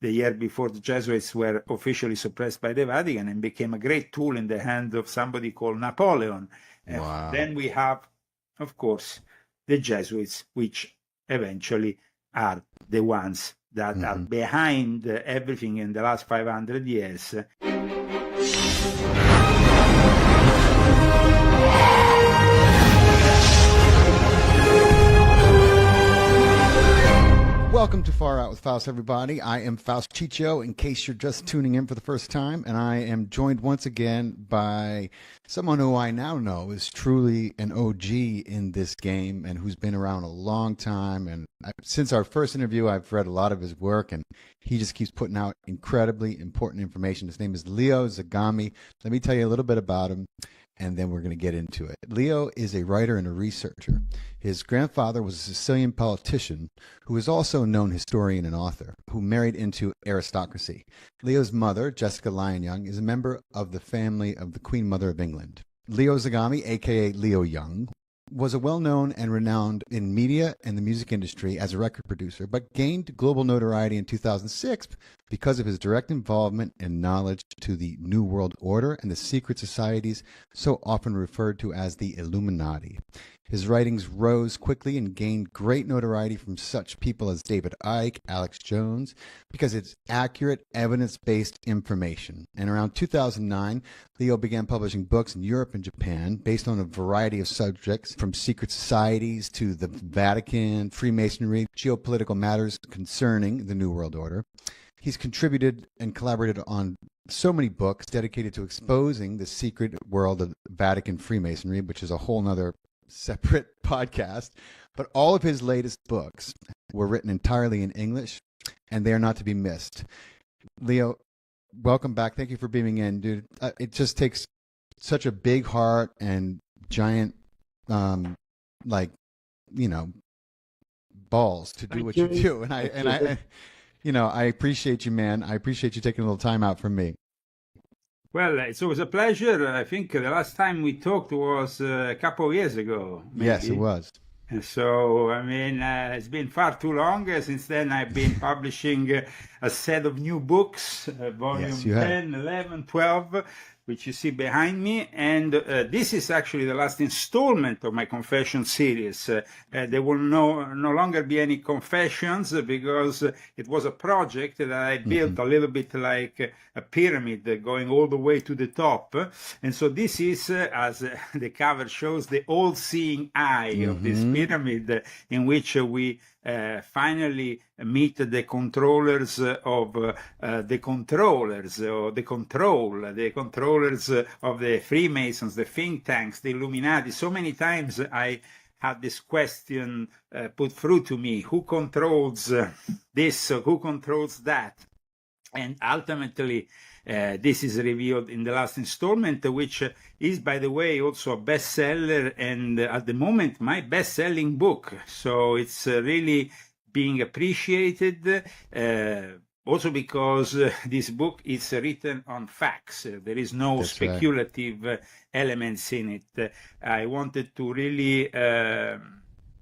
the year before the Jesuits were officially suppressed by the Vatican, and became a great tool in the hand of somebody called Napoleon. Wow. Then we have, of course, the Jesuits, which eventually are the ones that are behind everything in the last 500 years. Welcome to Far Out with Faust, everybody. I am Faust Chicho, in case you're just tuning in for the first time, and I am joined once again by someone who I now know is truly an OG in this game and who's been around a long time. And since our first interview, I've read a lot of his work, and he just keeps putting out incredibly important information. His name is Leo Zagami. Let me tell you a little bit about him, and then we're going to get into it. Leo is a writer and a researcher. His grandfather was a Sicilian politician who is also a known historian and author who married into aristocracy. Leo's mother, Jessica Lyon Young, is a member of the family of the Queen Mother of England. Leo Zagami, a.k.a. Leo Young, was a well-known and renowned in media and the music industry as a record producer, but gained global notoriety in 2006 because of his direct involvement and knowledge to the New World Order and the secret societies so often referred to as the Illuminati. His writings rose quickly and gained great notoriety from such people as David Icke, Alex Jones, because it's accurate, evidence-based information. And around 2009, Leo began publishing books in Europe and Japan based on a variety of subjects, from secret societies to the Vatican, Freemasonry, geopolitical matters concerning the New World Order. He's contributed and collaborated on so many books dedicated to exposing the secret world of Vatican Freemasonry, which is a whole nother separate podcast. But all of his latest books were written entirely in English, and they are not to be missed. Leo, welcome back. Thank you for being in, dude. It just takes such a big heart and giant, balls to do what you do. And I appreciate you, man. I appreciate you taking a little time out from me. Well, it's always a pleasure. I think the last time we talked was a couple of years ago. Maybe. Yes, it was. And so, I mean, it's been far too long. Since then, I've been publishing a set of new books, volume 10, 11, 12, which you see behind me. And this is actually the last installment of my confession series. There will no longer be any confessions because it was a project that I built a little bit like a pyramid going all the way to the top. And so this is, as the cover shows, the all-seeing eye of this pyramid in which we finally meet the controllers of the controllers, or the controllers of the Freemasons, the think tanks, the Illuminati. So many times I had this question put through to me: who controls this? Who controls that? And ultimately, this is revealed in the last installment, which is, by the way, also a bestseller, and at the moment, my best-selling book. So it's really being appreciated, also because this book is written on facts. There is no speculative elements in it. I wanted to really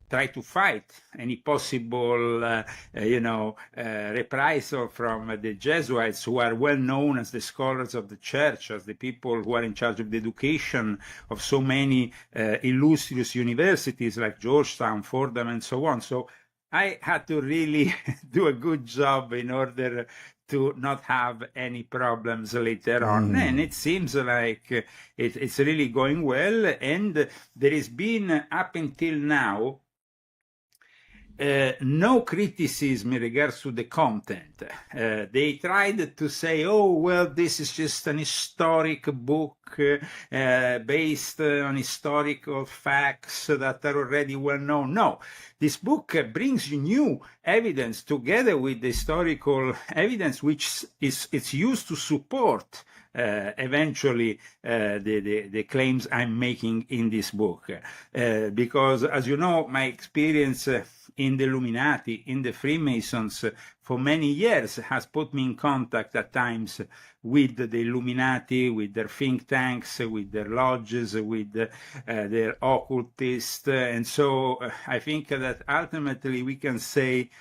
try to fight any possible, reprisal from the Jesuits, who are well known as the scholars of the church, as the people who are in charge of the education of so many illustrious universities like Georgetown, Fordham, and so on. So I had to really do a good job in order to not have any problems later on. And it seems like it's really going well. And there has been, up until now, no criticism in regards to the content. They tried to say, oh, well, this is just an historic book based on historical facts that are already well known. No, this book brings you new evidence together with the historical evidence, which it's used to support eventually the claims I'm making in this book. Because, as you know, my experience in the Illuminati, in the Freemasons, for many years has put me in contact at times with the Illuminati, with their think tanks, with their lodges, with their occultists. And so I think that ultimately we can say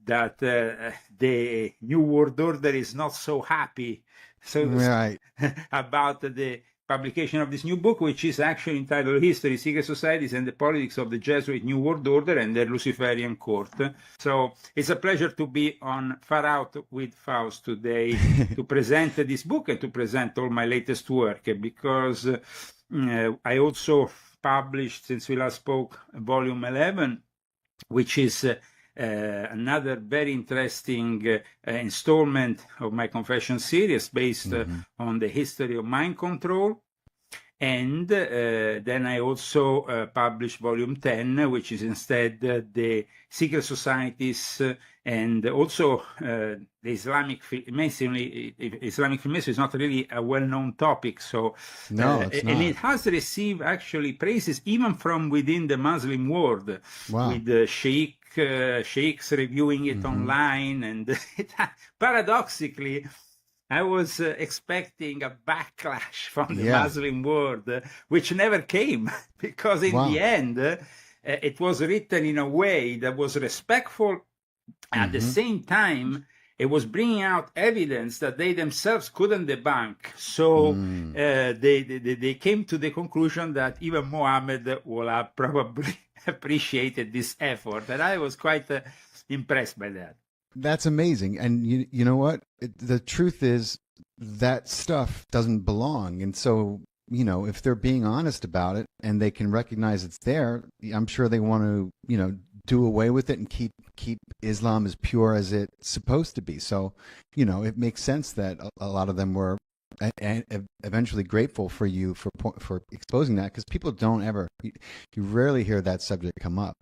that the New World Order is not so happy about the publication of this new book, which is actually entitled History, Secret Societies, and the Politics of the Jesuit New World Order and their Luciferian Court. So it's a pleasure to be on Far Out with Faust today to present this book and to present all my latest work, because I also published, since we last spoke, Volume 11, which is another very interesting installment of my confession series based on the history of mind control. And then I also published Volume 10, which is instead the secret societies and also the Islamic Freemasonry. Islamic Freemasonry is not really a well-known topic, so no, it's not. And it has received actually praises even from within the Muslim world, with sheikhs reviewing it online, and paradoxically, I was expecting a backlash from the Muslim world, which never came, because in the end, it was written in a way that was respectful. At the same time, it was bringing out evidence that they themselves couldn't debunk. So they came to the conclusion that even Mohammed will have probably appreciated this effort. And I was quite impressed by that. That's amazing. And you know what? The truth is that stuff doesn't belong. And so, you know, if they're being honest about it and they can recognize it's there, I'm sure they want to, you know, do away with it and keep Islam as pure as it's supposed to be. So, you know, it makes sense that a lot of them were eventually grateful for you for exposing that, because people don't ever, you rarely hear that subject come up.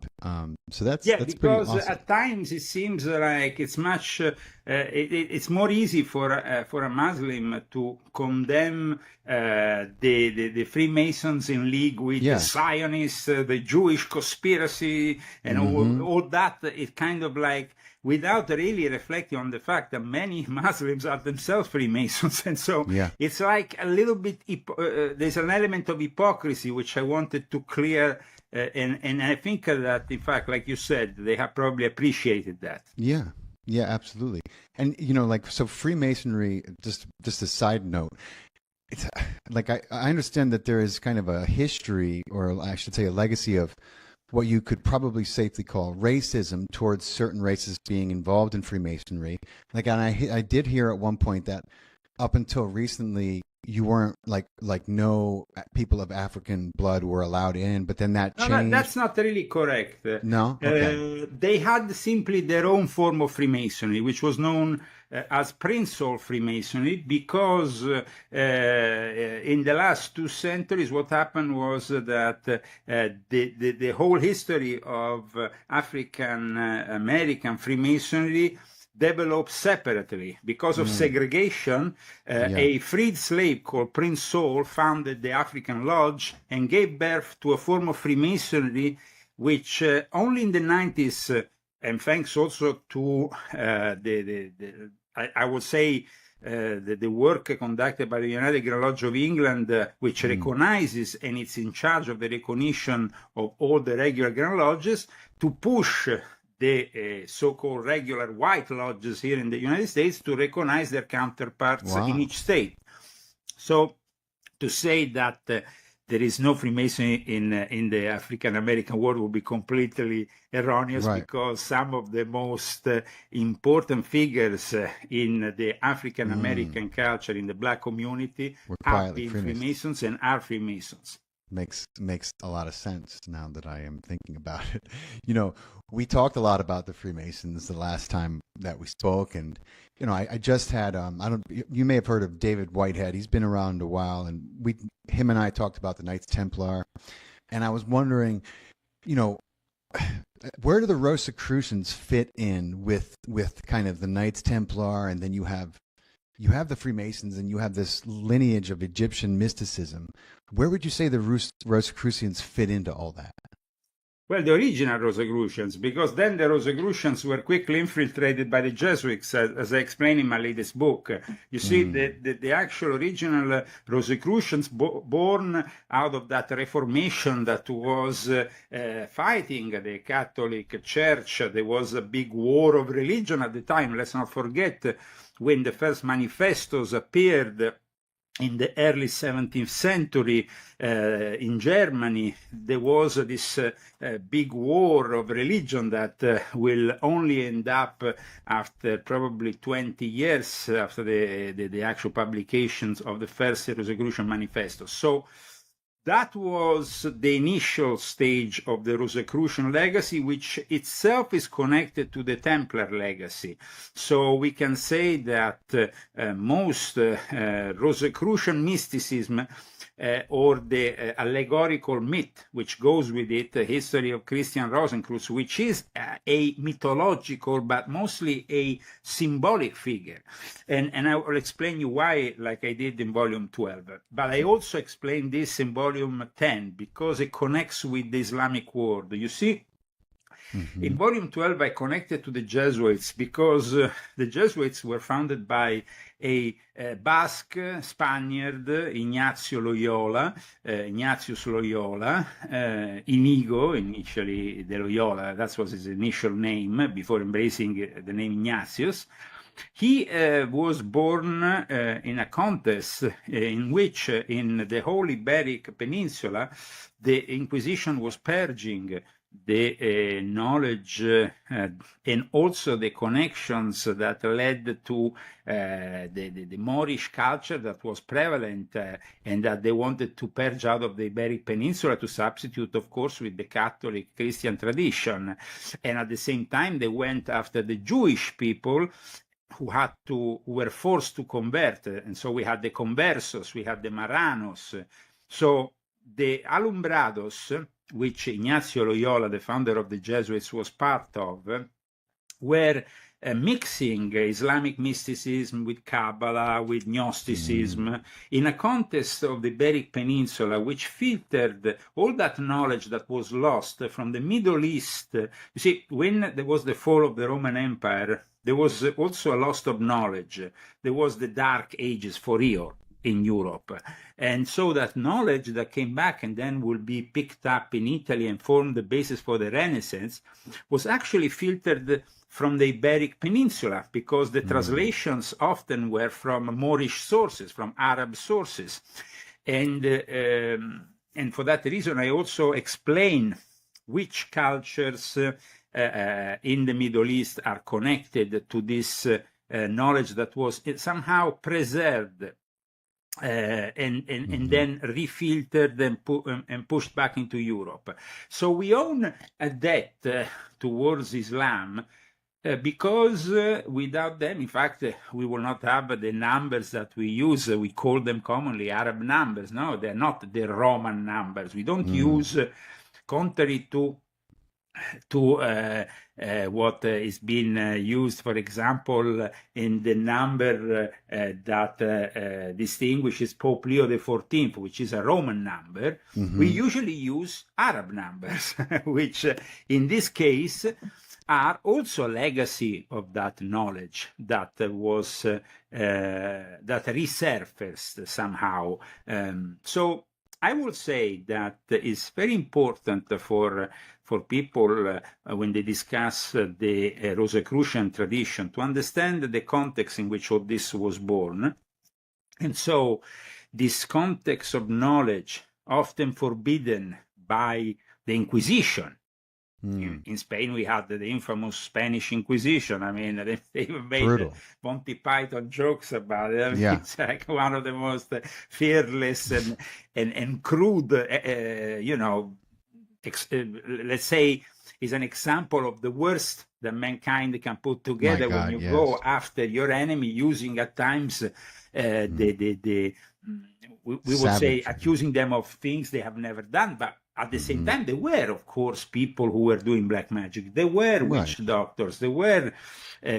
So that's because pretty awesome. At times it seems like it's much it's more easy for a Muslim to condemn the Freemasons in league with the Zionists, the Jewish conspiracy, and all that. It kind of like, without really reflecting on the fact that many Muslims are themselves Freemasons. And so it's like a little bit, there's an element of hypocrisy which I wanted to clear. And I think that, in fact, like you said, they have probably appreciated that. Yeah, absolutely. And, you know, like, so Freemasonry, just a side note, it's like, I understand that there is kind of a history, or I should say a legacy of what you could probably safely call racism towards certain races being involved in Freemasonry. Like, and I did hear at one point that up until recently, you weren't like no people of African blood were allowed in, but then that changed. No, that's not really correct. No? Okay. They had simply their own form of Freemasonry, which was known as Prince-Hall Freemasonry, because in the last 2 centuries, what happened was that the whole history of African American Freemasonry developed separately because of segregation. A freed slave called Prince Saul founded the African Lodge and gave birth to a form of Freemasonry which only in the 90s, and thanks also to I would say the work conducted by the United Lodge of England, which recognizes and it's in charge of the recognition of all the regular Grand Lodges, to push the so-called regular white lodges here in the United States to recognize their counterparts in each state. So to say that there is no Freemasonry in the African-American world would be completely erroneous, because some of the most important figures in the African-American culture, in the Black community, have been Freemasons and are Freemasons. Makes a lot of sense now that I am thinking about it. You know, we talked a lot about the Freemasons the last time that we spoke, and you know, I just had you may have heard of David Whitehead. He's been around a while, and him and I talked about the Knights Templar, and I was wondering, you know, where do the Rosicrucians fit in with kind of the Knights Templar, and then you have the Freemasons, and you have this lineage of Egyptian mysticism. Where would you say the Rosicrucians fit into all that? Well, the original Rosicrucians, because then the Rosicrucians were quickly infiltrated by the Jesuits, as I explain in my latest book. You see, the actual original Rosicrucians born out of that Reformation that was fighting the Catholic Church. There was a big war of religion at the time. Let's not forget when the first manifestos appeared in the early 17th century in Germany. There was this big war of religion that will only end up after probably 20 years after the actual publications of the first Rosicrucian manifesto. So that was the initial stage of the Rosicrucian legacy, which itself is connected to the Templar legacy. So we can say that most Rosicrucian mysticism or the allegorical myth, which goes with it, the history of Christian Rosenkreuz, which is a mythological but mostly a symbolic figure. And I will explain you why, like I did in volume 12. But I also explain this in volume 10 because it connects with the Islamic world. You see, in volume 12, I connected to the Jesuits because the Jesuits were founded by a Basque Spaniard, Ignatius Loyola, Inigo, initially de Loyola, that was his initial name before embracing the name Ignatius. He was born in a contest in which, in the whole Iberic Peninsula, the Inquisition was purging the knowledge and also the connections that led to the Moorish culture that was prevalent and that they wanted to purge out of the Iberic Peninsula to substitute, of course, with the Catholic Christian tradition. And at the same time, they went after the Jewish people who were forced to convert. And so we had the conversos, we had the Marranos. So the Alumbrados, which Ignacio Loyola, the founder of the Jesuits, was part of, were mixing Islamic mysticism with Kabbalah, with Gnosticism, in a context of the Iberic Peninsula, which filtered all that knowledge that was lost from the Middle East. You see, when there was the fall of the Roman Empire, there was also a loss of knowledge. There was the Dark Ages for real in Europe. And so that knowledge that came back and then will be picked up in Italy and formed the basis for the Renaissance was actually filtered from the Iberic Peninsula, because the translations often were from Moorish sources, from Arab sources. And for that reason, I also explain which cultures in the Middle East are connected to this knowledge that was somehow preserved and then refiltered and pushed back into Europe. So we own a debt towards Islam because without them, in fact, we will not have the numbers that we use. We call them commonly Arab numbers. No, they're not the Roman numbers. We don't use, contrary to what is being used, for example, in the number that distinguishes Pope Leo XIV, which is a Roman number. We usually use Arab numbers, which in this case are also a legacy of that knowledge that was that resurfaced somehow. So I would say that it's very important for people when they discuss the Rosicrucian tradition to understand the context in which all this was born. And so this context of knowledge, often forbidden by the Inquisition. In Spain, we had the infamous Spanish Inquisition. I mean, they made Monty Python jokes about it. I mean, it's like one of the most fearless and crude, let's say, is an example of the worst that mankind can put together when you go after your enemy, using at times we would say accusing them of things they have never done, but at the same time, there were, of course, people who were doing black magic. There were witch doctors. There were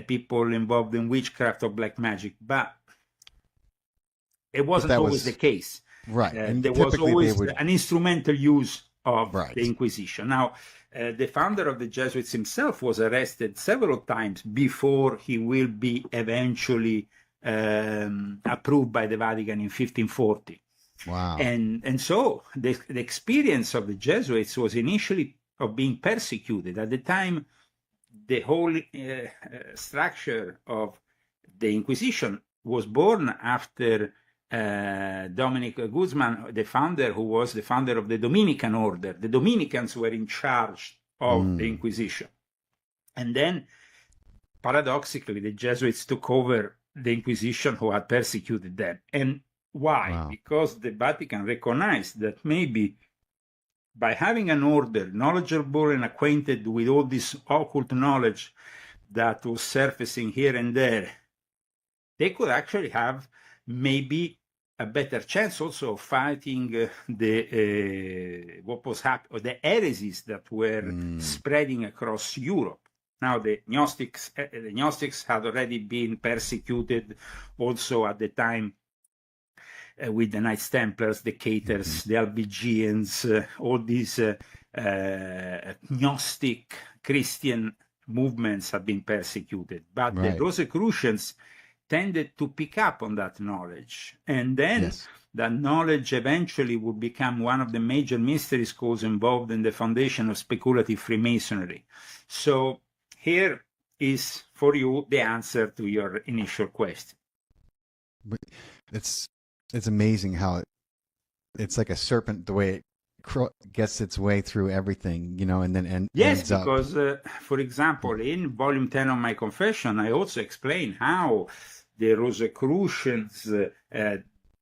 people involved in witchcraft or black magic, but it wasn't always the case. Right. And there was always an instrumental use of the Inquisition. Now, the founder of the Jesuits himself was arrested several times before he will be eventually approved by the Vatican in 1540. Wow. And so the experience of the Jesuits was initially of being persecuted. At the time, the whole structure of the Inquisition was born after Dominic Guzman, the founder, who was the founder of the Dominican order. The Dominicans were in charge of the Inquisition. And then, paradoxically, the Jesuits took over the Inquisition, who had persecuted them. And why? Wow. Because the Vatican recognized that maybe by having an order knowledgeable and acquainted with all this occult knowledge that was surfacing here and there, they could actually have maybe a better chance also of fighting what was happening, or the heresies that were spreading across Europe. Now, the Gnostics had already been persecuted also at the time with the Knights Templars, the Cathars, the Albigeans, all these Gnostic Christian movements have been persecuted. But the Rosicrucians tended to pick up on that knowledge. And then that knowledge eventually would become one of the major mystery schools involved in the foundation of speculative Freemasonry. So here is for you the answer to your initial question. It's amazing how it's like a serpent, the way it gets its way through everything, you know, and then yes, because for example, in volume 10 of my confession, I also explain how the Rosicrucians,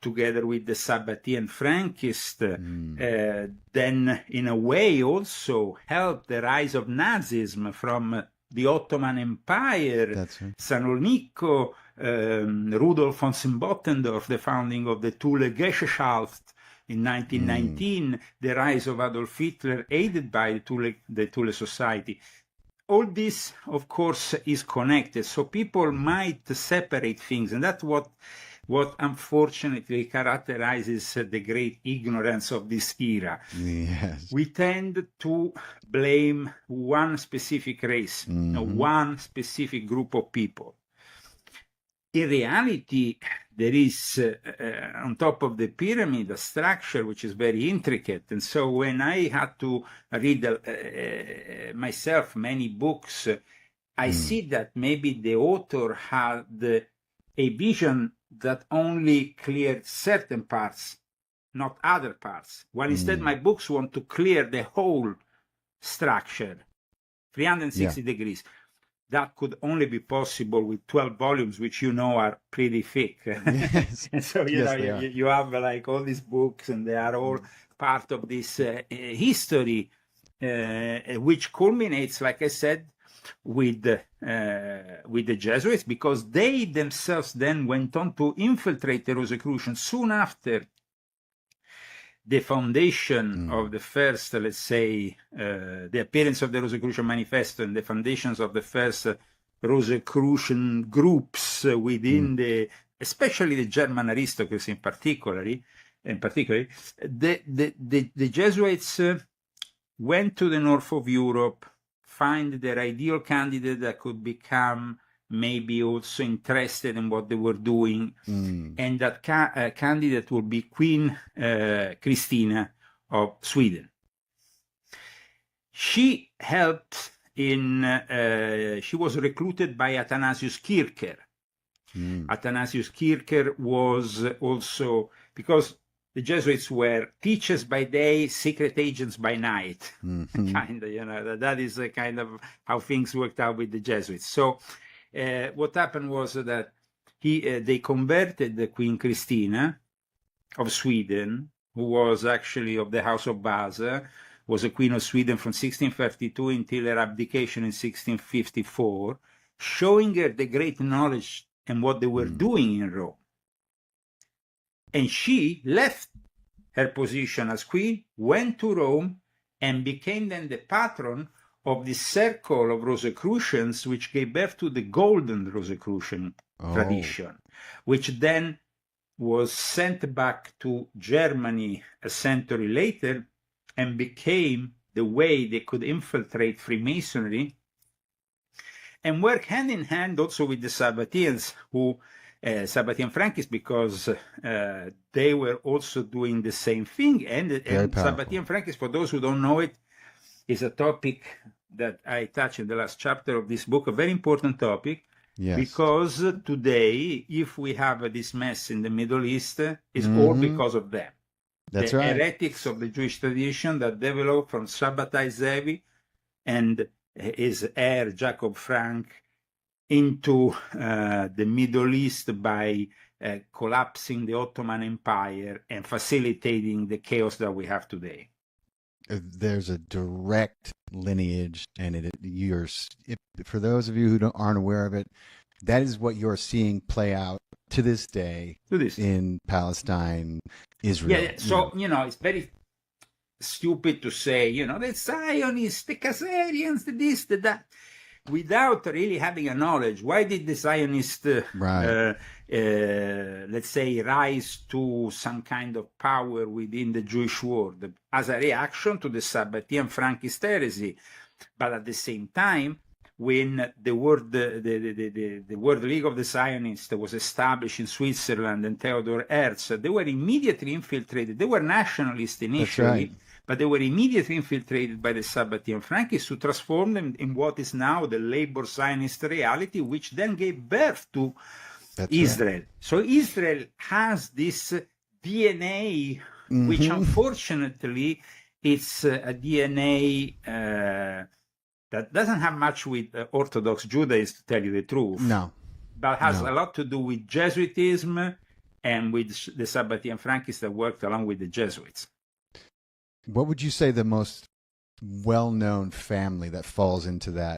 together with the Sabbatean Frankists, then in a way also helped the rise of Nazism from the Ottoman Empire. That's right. Sanolnico, Rudolf von Simbottendorf, the founding of the Thule Gesellschaft in 1919, the rise of Adolf Hitler, aided by the Thule Society. All this, of course, is connected. So people might separate things, and that's what unfortunately characterizes the great ignorance of this era. Yes. We tend to blame one specific race, one specific group of people. In reality, there is, on top of the pyramid, a structure which is very intricate. And so when I had to read myself many books, I see that maybe the author had a vision that only cleared certain parts, not other parts, while instead my books want to clear the whole structure, 360 degrees. That could only be possible with 12 volumes, which you know are pretty thick. Yes. And so you have like all these books, and they are all part of this history, which culminates, like I said, with the Jesuits, because they themselves then went on to infiltrate the Rosicrucians soon after the foundation of the first, let's say, the appearance of the Rosicrucian Manifesto and the foundations of the first Rosicrucian groups within especially the German aristocracy in particular, the Jesuits went to the north of Europe, find their ideal candidate that could become maybe also interested in what they were doing, and that candidate would be Queen Christina of Sweden. She helped she was recruited by Athanasius Kircher. Athanasius Kircher was also, because the Jesuits were teachers by day, secret agents by night. Kind of, you know, that is kind of how things worked out with the Jesuits. So what happened was that they converted the Queen Christina of Sweden, who was actually of the House of Vasa, was a queen of Sweden from 1632 until her abdication in 1654, showing her the great knowledge and what they were doing in Rome. And she left her position as queen, went to Rome, and became then the patron of the circle of Rosicrucians, which gave birth to the Golden Rosicrucian tradition, which then was sent back to Germany a century later and became the way they could infiltrate Freemasonry and work hand in hand also with the Sabbateans, who Sabbatean Frankists, because they were also doing the same thing. And Sabbatean Frankists, for those who don't know it, is a topic that I touch in the last chapter of this book, a very important topic. Yes. Because today, if we have this mess in the Middle East, it's all because of them. That's the right. heretics of the Jewish tradition that developed from Sabbatai Zevi and his heir, Jacob Frank, into the Middle East by collapsing the Ottoman Empire and facilitating the chaos that we have today. There's a direct lineage, and for those of you who aren't aware of it, that is what you're seeing play out to this day in Palestine, Israel. Yeah, so, it's very stupid to say, the Zionists, the Khazarians, the this, the that, without really having a knowledge. Why did the Zionists, let's say, rise to some kind of power within the Jewish world as a reaction to the Sabbatean Frankist heresy? But at the same time, when the World League of the Zionists was established in Switzerland and Theodor Herzl, they were immediately infiltrated. They were nationalists initially, but they were immediately infiltrated by the Sabbatean Frankists to transform them in what is now the labor Zionist reality, which then gave birth to Israel. Right. So Israel has this DNA, which unfortunately it's a DNA that doesn't have much with Orthodox Judaism, to tell you the truth. No. But has a lot to do with Jesuitism and with the Sabbatean Frankists that worked along with the Jesuits. What would you say the most well-known family that falls into that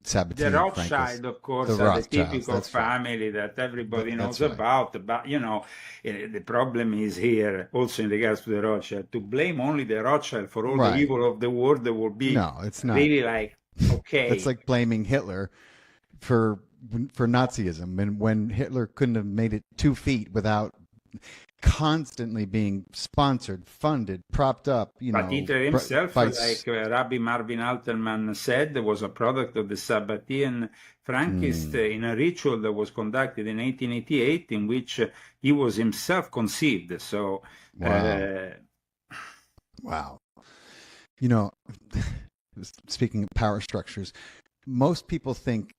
Sabbatean The Rothschild, of course, are the typical family that everybody knows about. But, the problem is here, also in regards to the Rothschild, to blame only the Rothschild for all the evil of the world, there will be it's not. Really like, okay. It's like blaming Hitler for Nazism, and when Hitler couldn't have made it 2 feet without constantly being sponsored, funded, propped up, But Hitler himself, like Rabbi Marvin Alterman said, was a product of the Sabbatean Frankist in a ritual that was conducted in 1888, in which he was himself conceived. So, wow. Speaking of power structures, most people think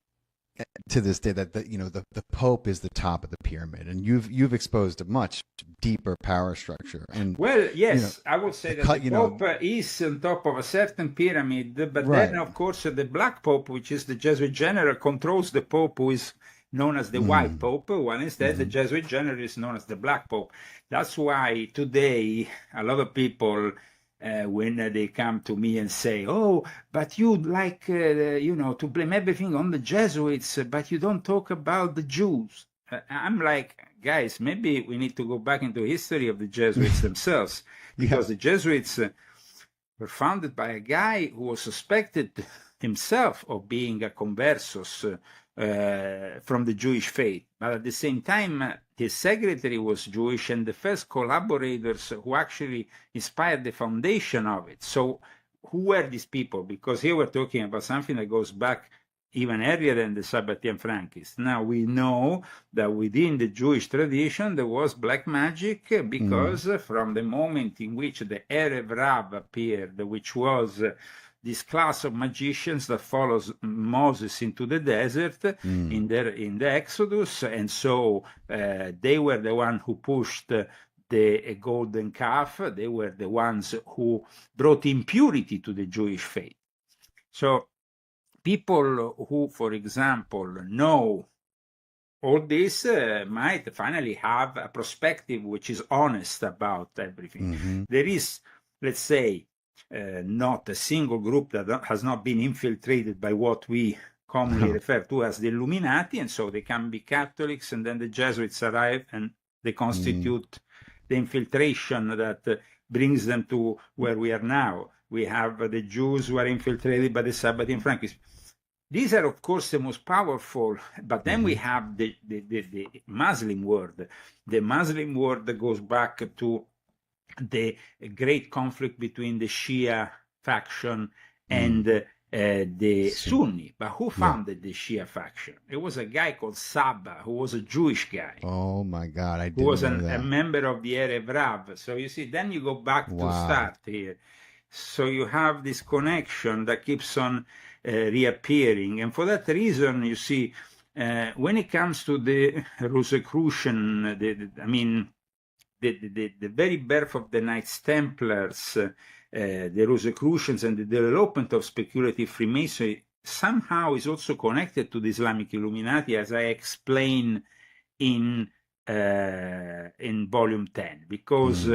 to this day that the Pope is the top of the pyramid, and you've exposed a much deeper power structure. And yes, I would say that the Pope is on top of a certain pyramid, but then of course the Black Pope, which is the Jesuit general, controls the Pope, who is known as the White Pope, while instead the Jesuit general is known as the Black Pope. That's why today a lot of people, when they come to me and say, "Oh, but you like, to blame everything on the Jesuits, but you don't talk about the Jews." I'm like, guys, maybe we need to go back into history of the Jesuits themselves, because the Jesuits were founded by a guy who was suspected himself of being a conversus from the Jewish faith. But at the same time, his secretary was Jewish, and the first collaborators who actually inspired the foundation of it. So who were these people? Because here we're talking about something that goes back even earlier than the Sabbatean Frankists. Now we know that within the Jewish tradition there was black magic, because from the moment in which the Erev Rav appeared, which was this class of magicians that follows Moses into the desert in the Exodus, and so they were the one who pushed the golden calf. They were the ones who brought impurity to the Jewish faith. So people who, for example, know all this might finally have a perspective which is honest about everything. There is, let's say, not a single group that has not been infiltrated by what we commonly refer to as the Illuminati, and so they can be Catholics, and then the Jesuits arrive and they constitute the infiltration that brings them to where we are now. We have the Jews who are infiltrated by the Sabbatean Frankists. These are, of course, the most powerful, but then we have the Muslim world. The Muslim world goes back to the great conflict between the Shia faction and the Sunni. But who founded the Shia faction? It was a guy called Saba, who was a Jewish guy. Oh my God, I didn't who was know that. a member of the Erev Rav. So you see, then you go back to start here. So you have this connection that keeps on reappearing. And for that reason, you see, when it comes to the Rosicrucian, the very birth of the Knights Templars, the Rosicrucians, and the development of speculative Freemasonry somehow is also connected to the Islamic Illuminati, as I explain in Volume 10, because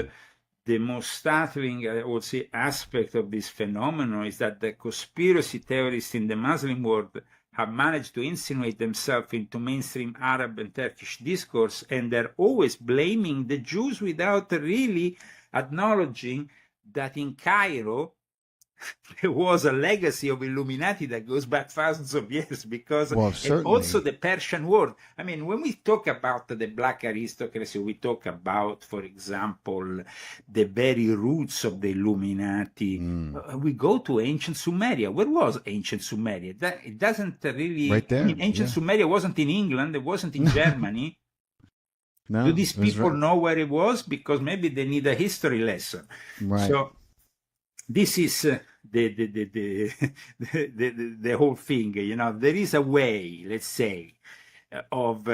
the most startling, I would say, aspect of this phenomenon is that the conspiracy theorists in the Muslim world have managed to insinuate themselves into mainstream Arab and Turkish discourse, and they're always blaming the Jews without really acknowledging that in Cairo there was a legacy of Illuminati that goes back thousands of years, because and also the Persian world. I mean, when we talk about the black aristocracy, we talk about, for example, the very roots of the Illuminati. We go to ancient Sumeria. Where was ancient Sumeria? It doesn't really... Right there. I mean, ancient Sumeria wasn't in England. It wasn't in Germany. No, do these people know where it was? Because maybe they need a history lesson. Right. So this is the whole thing. You know, there is a way, let's say, of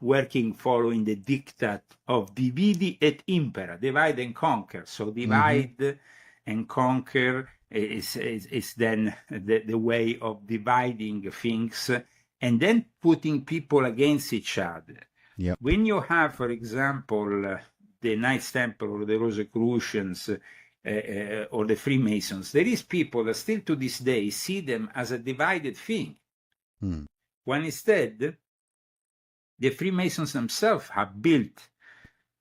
working following the diktat of dividi et impera, divide and conquer. So divide and conquer is then the way of dividing things and then putting people against each other. Yep. When you have, for example, the Knights Templar or the Rosicrucians or the Freemasons, there is people that still to this day see them as a divided thing. When instead, the Freemasons themselves have built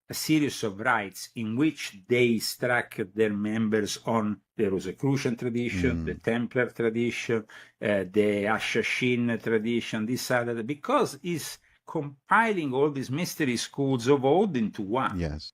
a series of rites in which they struck their members on the Rosicrucian tradition, the Templar tradition, the Assassine tradition, this other, because it's compiling all these mystery schools of old into one. Yes.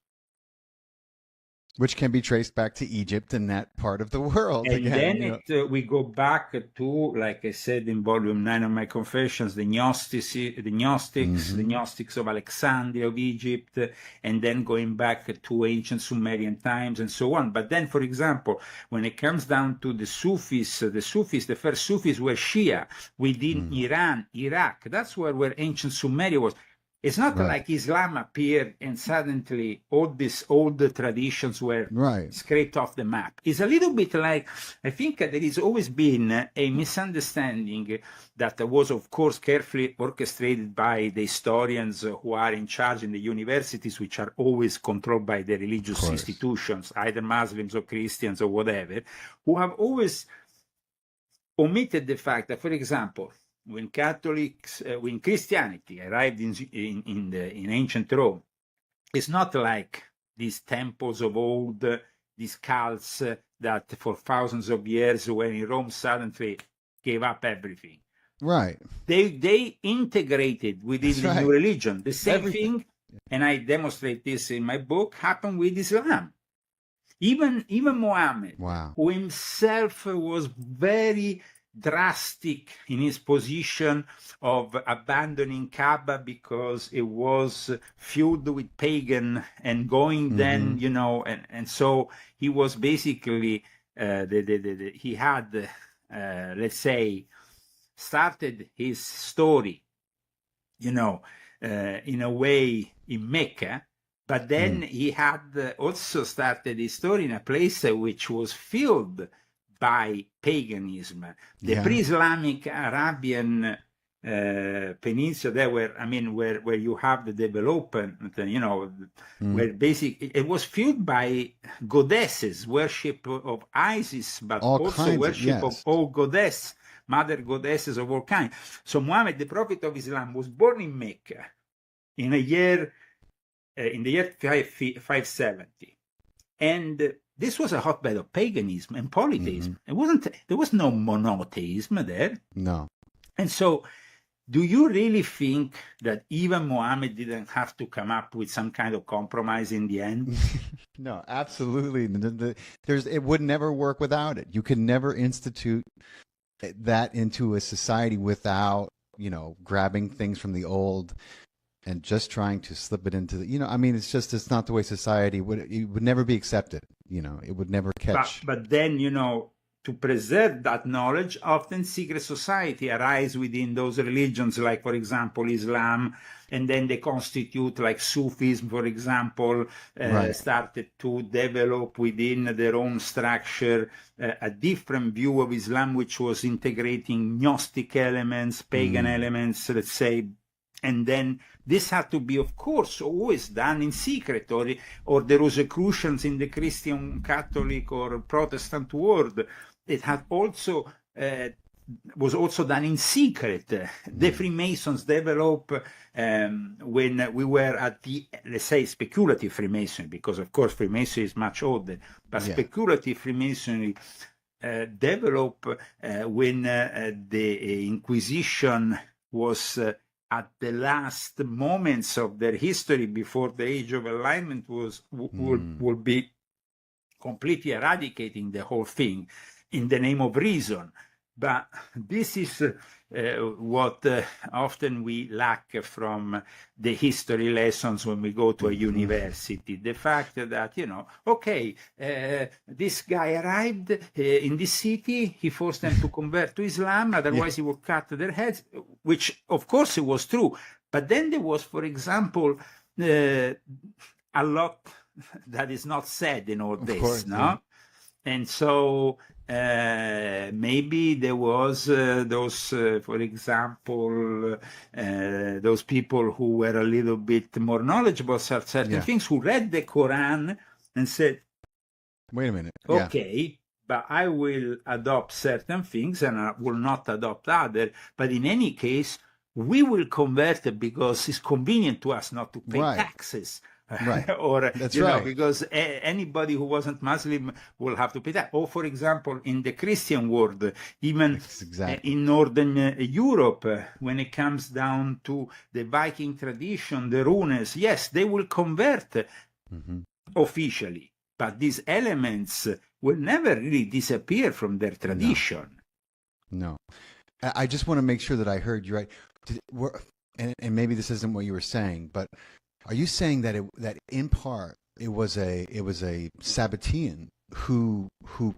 Which can be traced back to Egypt and that part of the world. And again, then we go back to, like I said in Volume 9 of my Confessions, the Gnostics, the Gnostics of Alexandria, of Egypt, and then going back to ancient Sumerian times and so on. But then, for example, when it comes down to the Sufis, the first Sufis were Shia within Iran, Iraq. That's where ancient Sumeria was. It's not like Islam appeared and suddenly all these old traditions were scraped off the map. It's a little bit like, I think there has always been a misunderstanding that was, of course, carefully orchestrated by the historians who are in charge in the universities, which are always controlled by the religious institutions, either Muslims or Christians or whatever, who have always omitted the fact that, for example, when Christianity arrived in ancient Rome, it's not like these temples of old, these cults that for thousands of years were in Rome suddenly gave up everything. Right. They integrated within the new religion. The same thing, and I demonstrate this in my book, happened with Islam. Even Muhammad, who himself was very drastic in his position of abandoning Kaaba because it was filled with pagan and going then, you know, and so he was basically, he had, let's say, started his story, you know, in a way in Mecca, but then he had also started his story in a place which was filled by paganism. The pre-Islamic Arabian peninsula there, where you have the development, you know, where basically it was filled by goddesses, worship of Isis, but also worship of all mother goddesses of all kinds. So Muhammad, the prophet of Islam, was born in Mecca in the year 570, and this was a hotbed of paganism and polytheism. There was no monotheism there. No. And so, do you really think that even Muhammad didn't have to come up with some kind of compromise in the end? No, absolutely. It would never work without it. You can never institute that into a society without, grabbing things from the old and just trying to slip it into I mean, it's not the way society it would never be accepted. It would never catch. But then, to preserve that knowledge, often secret society arise within those religions, like, for example, Islam, and then they constitute, like Sufism, for example, started to develop within their own structure a different view of Islam, which was integrating Gnostic elements, pagan elements, let's say. And then this had to be, of course, always done in secret, or the Rosicrucians in the Christian, Catholic, or Protestant world. It had also was also done in secret. The Freemasons developed when we were at the, let's say, speculative Freemasonry, because of course Freemasonry is much older, but speculative Freemasonry developed when the Inquisition was at the last moments of their history before the Age of Enlightenment will be completely eradicating the whole thing in the name of reason. But this is what often we lack from the history lessons when we go to a university. The fact that, this guy arrived in this city, he forced them to convert to Islam, otherwise he would cut their heads, which of course it was true. But then there was, for example, a lot that is not said in all this, course, no? Yeah. And so maybe there was those, for example, those people who were a little bit more knowledgeable about certain things, who read the Quran and said, wait a minute. Okay, but I will adopt certain things and I will not adopt other. But in any case, we will convert it because it's convenient to us not to pay taxes. Right. Or that's right. Because anybody who wasn't Muslim will have to pay that. Or, for example, in the Christian world, even in Northern Europe, when it comes down to the Viking tradition, the runes, yes, they will convert officially, but these elements will never really disappear from their tradition. No. I just want to make sure that I heard you right. And maybe this isn't what you were saying, but are you saying that that in part it was a Sabbatean who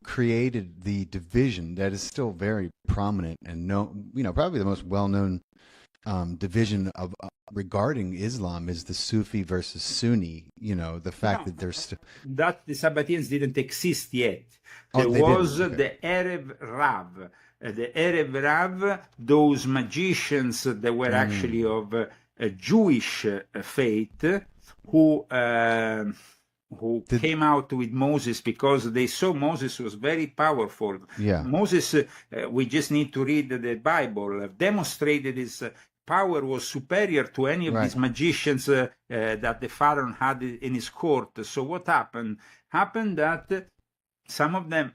created the division that is still very prominent and probably the most well-known division of regarding Islam is the Sufi versus Sunni. The fact that there's that the Sabbateans didn't exist yet. There was the Arab Rav. The Arab Rav, those magicians that were actually of a Jewish faith, who came out with Moses because they saw Moses was very powerful. Moses, we just need to read the Bible, demonstrated his power was superior to any of these magicians that the Pharaoh had in his court. So what happened? Happened that some of them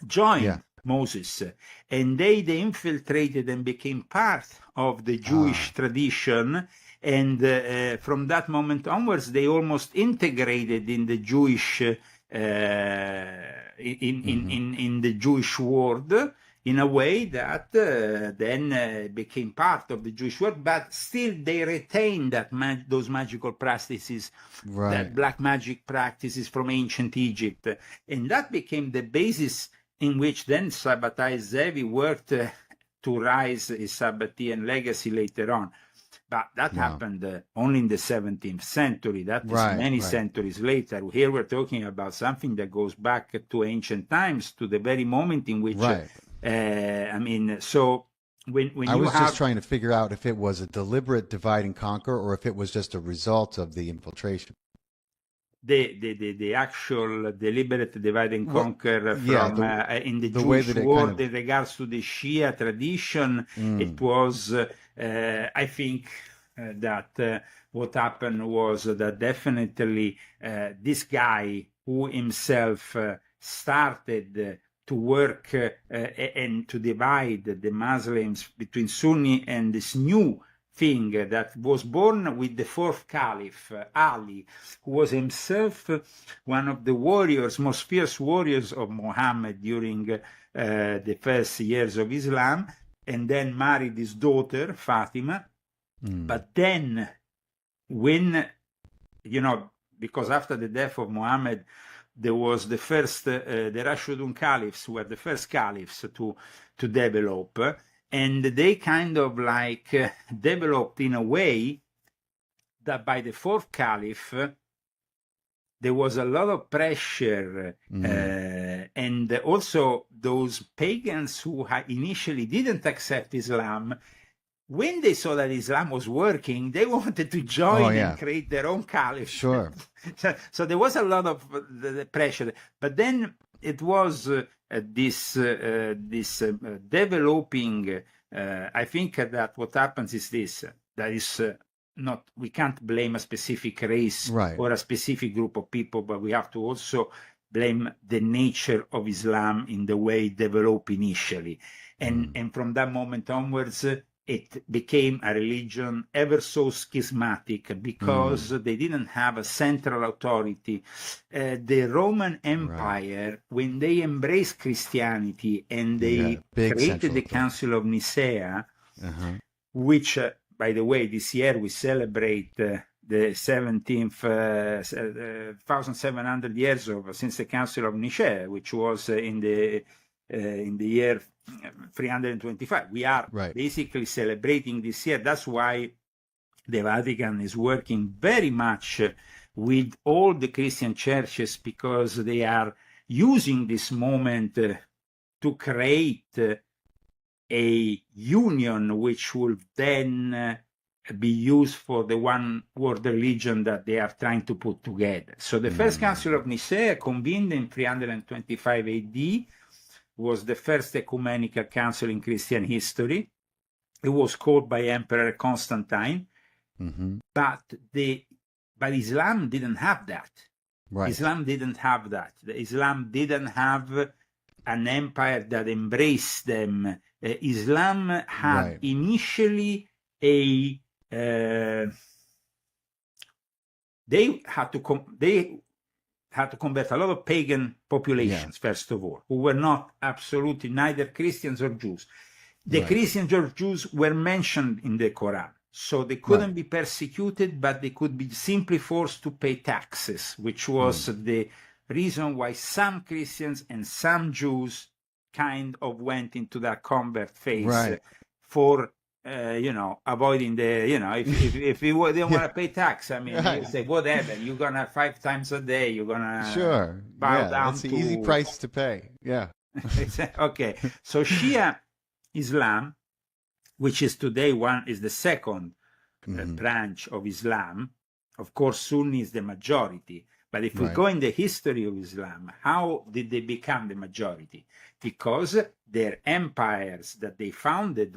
joined Moses, and they infiltrated and became part of the Jewish tradition, and from that moment onwards they almost integrated in the Jewish in the Jewish world in a way that then became part of the Jewish world, but still they retained that those magical practices, that black magic practices from ancient Egypt, and that became the basis in which then Sabbatai Zevi worked to rise his Sabbatean legacy later on. But that happened only in the 17th century. That is many centuries later. Here we're talking about something that goes back to ancient times, to the very moment in which, so when I was just trying to figure out if it was a deliberate divide and conquer or if it was just a result of the infiltration. The actual deliberate divide and conquer from in the Jewish world in regards to the Shia tradition, it was, I think that what happened was that definitely this guy who himself started to work and to divide the Muslims between Sunni and this new thing that was born with the fourth caliph, Ali, who was himself one of the warriors, most fierce warriors of Muhammad during the first years of Islam, and then married his daughter, Fatima. But then when, because after the death of Muhammad, there was the first, the Rashidun caliphs were the first caliphs to develop, and they kind of like developed in a way that by the fourth caliph, there was a lot of pressure, and also those pagans who initially didn't accept Islam, when they saw that Islam was working, they wanted to join and create their own caliph. Sure. So there was a lot of the pressure. But then it was this developing. I think that what happens is this: that is not. We can't blame a specific race or a specific group of people, but we have to also blame the nature of Islam in the way it developed initially, and from that moment onwards. It became a religion ever so schismatic because they didn't have a central authority. The Roman Empire, when they embraced Christianity and they created the Council of Nicaea, which, by the way, this year we celebrate the 1,700 years since the Council of Nicaea, which was in the year 325. We are basically celebrating this year. That's why the Vatican is working very much with all the Christian churches, because they are using this moment to create a union which will then be used for the one world religion that they are trying to put together. So the first Council of Nicaea, convened in 325 AD, was the first ecumenical council in Christian history. It was called by Emperor Constantine, but Islam didn't have that. Islam didn't have that. Islam didn't have an empire that embraced them. Islam had initially they had to convert a lot of pagan populations, first of all, who were not absolutely neither Christians or Jews. The Christians or Jews were mentioned in the Quran, so they couldn't be persecuted, but they could be simply forced to pay taxes, which was the reason why some Christians and some Jews kind of went into that convert phase for avoiding the, if you didn't want to pay tax, I mean, you say, whatever, you're going to 5 times a day, you're going to bow down that's the easy price to pay. Okay, so Shia Islam, which is today is the second branch of Islam. Of course, Sunni is the majority. But if we go in the history of Islam, how did they become the majority? Because their empires that they founded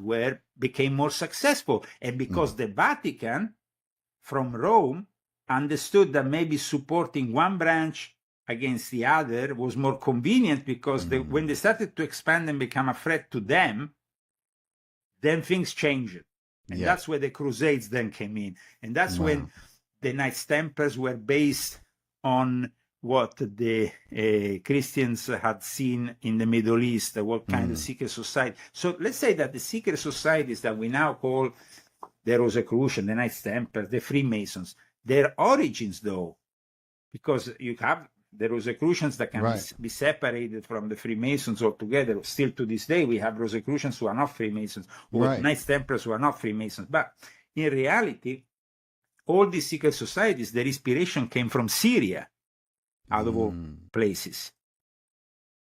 became more successful. And because the Vatican, from Rome, understood that maybe supporting one branch against the other was more convenient, because when they started to expand and become a threat to them, then things changed. And that's where the Crusades then came in. And that's when the Knights Templars were based on what the Christians had seen in the Middle East, what kind of secret society. So let's say that the secret societies that we now call the Rosicrucian, the Knights Templars, the Freemasons, their origins, though, because you have the Rosicrucians that can be separated from the Freemasons altogether. Still to this day, we have Rosicrucians who are not Freemasons, or Knights Templars who are not Freemasons. But in reality, all these secret societies, their inspiration came from Syria, out of all places.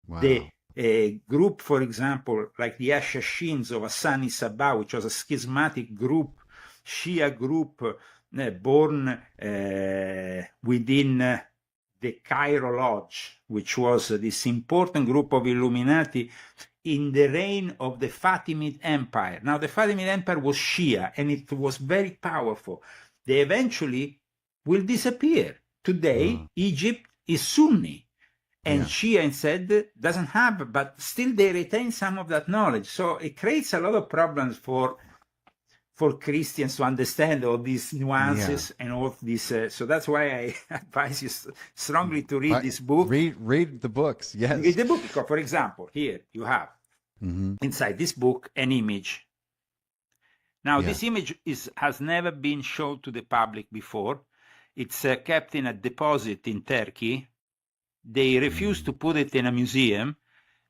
The group, for example, like the Ashashins of Hassani Sabah, which was a schismatic group, Shia group, born within the Cairo Lodge, which was this important group of Illuminati in the reign of the Fatimid Empire. Now, the Fatimid Empire was Shia, and it was very powerful. They eventually will disappear. Today, Egypt is Sunni, and Shia instead doesn't have, but still they retain some of that knowledge. So it creates a lot of problems for for Christians to understand all these nuances and all this. So that's why I advise you strongly to read this book. Read the books, yes. Read the book, because, for example, here you have inside this book an image. Now, this image has never been shown to the public before. It's kept in a deposit in Turkey. They refused to put it in a museum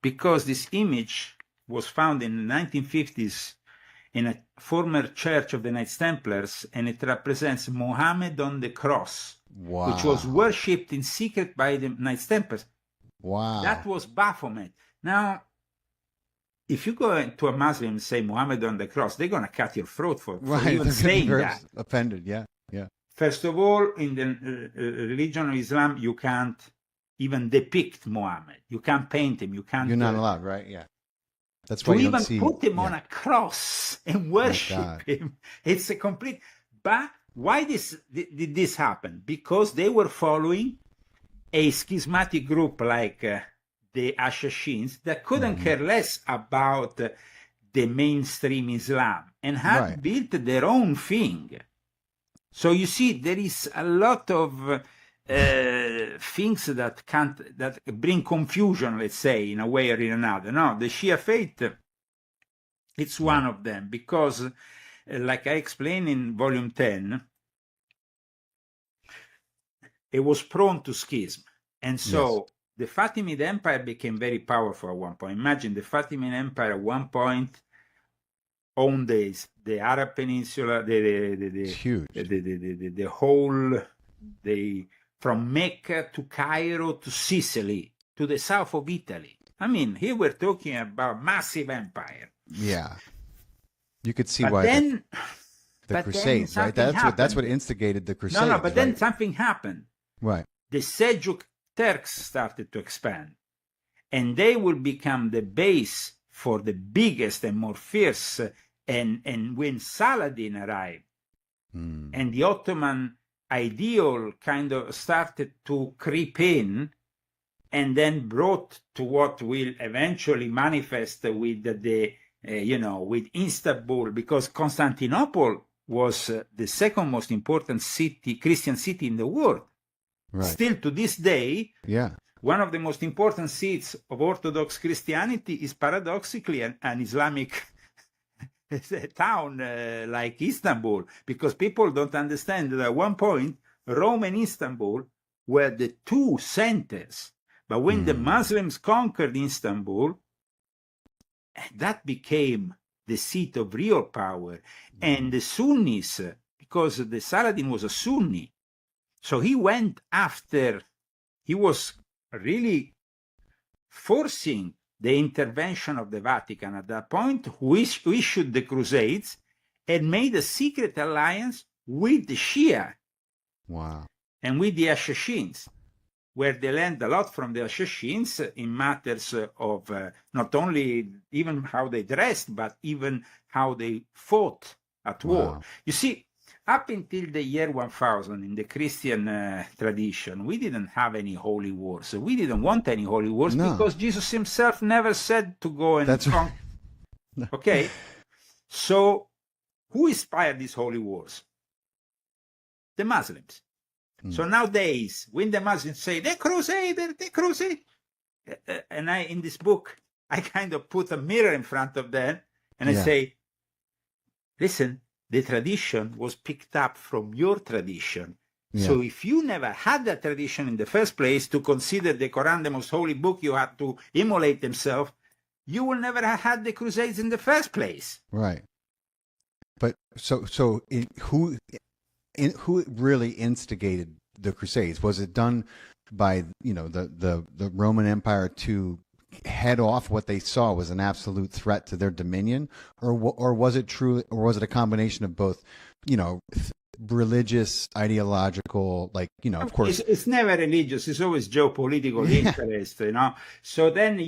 because this image was found in the 1950s in a former church of the Knights Templars, and it represents Muhammad on the cross, which was worshipped in secret by the Knights Templars. Wow. That was Baphomet. Now, if you go to a Muslim and say Muhammad on the cross, they're going to cut your throat for even saying that. Offended, yeah. First of all, in the religion of Islam, you can't even depict Muhammad. You can't paint him. You can't. You're not allowed, right? Yeah. That's why you don't see. To even put him on a cross and worship him, it's a complete. But why did this happen? Because they were following a schismatic group like the Assassins that couldn't care less about the mainstream Islam and had built their own thing. So you see, there is a lot of things that bring confusion, let's say, in a way or in another. No, the Shia faith, it's one of them, because, like I explained in Volume 10, it was prone to schism. And so the Fatimid Empire became very powerful at one point. Imagine the Fatimid Empire at one point owned the Arab Peninsula, the whole, from Mecca to Cairo to Sicily to the south of Italy. I mean, here we're talking about massive empire. Yeah, you could see why. Then, the Crusades, right? That's what instigated the Crusades. No, but then something happened. Right. The Seljuk Turks started to expand, and they will become the base for the biggest and more fierce. And when Saladin arrived, and the Ottoman ideal kind of started to creep in, and then brought to what will eventually manifest with with Istanbul, because Constantinople was the second most important Christian city in the world. Right. Still to this day, one of the most important seats of Orthodox Christianity is paradoxically an Islamic town like Istanbul, because people don't understand that at one point Rome and Istanbul were the two centers, but when the Muslims conquered Istanbul, that became the seat of real power. And the Sunnis, because the Saladin was a Sunni, so he went after, he was really forcing the intervention of the Vatican at that point, who issued the Crusades and made a secret alliance with the Shia. Wow. And with the Assassins, where they learned a lot from the Assassins in matters of not only even how they dressed, but even how they fought at war. You see, up until the year 1000 in the Christian tradition, we didn't have any holy wars. We didn't want any holy wars because Jesus himself never said to go and conquer. No. Okay? So, who inspired these holy wars? The Muslims. So nowadays, when the Muslims say, the crusade, and in this book, I kind of put a mirror in front of them, and I say, listen, the tradition was picked up from your tradition. So if you never had that tradition in the first place, to consider the Quran the most holy book you had to immolate themselves, you will never have had the Crusades in the first place. Right. But who really instigated the Crusades? Was it done by the Roman Empire to head off what they saw was an absolute threat to their dominion, or was it a combination of both, religious, ideological, of course it's never religious, it's always geopolitical interest, So then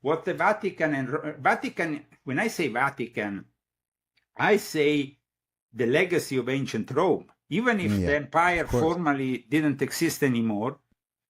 what the Vatican, when I say Vatican, I say the legacy of ancient Rome. Even if the empire formally didn't exist anymore,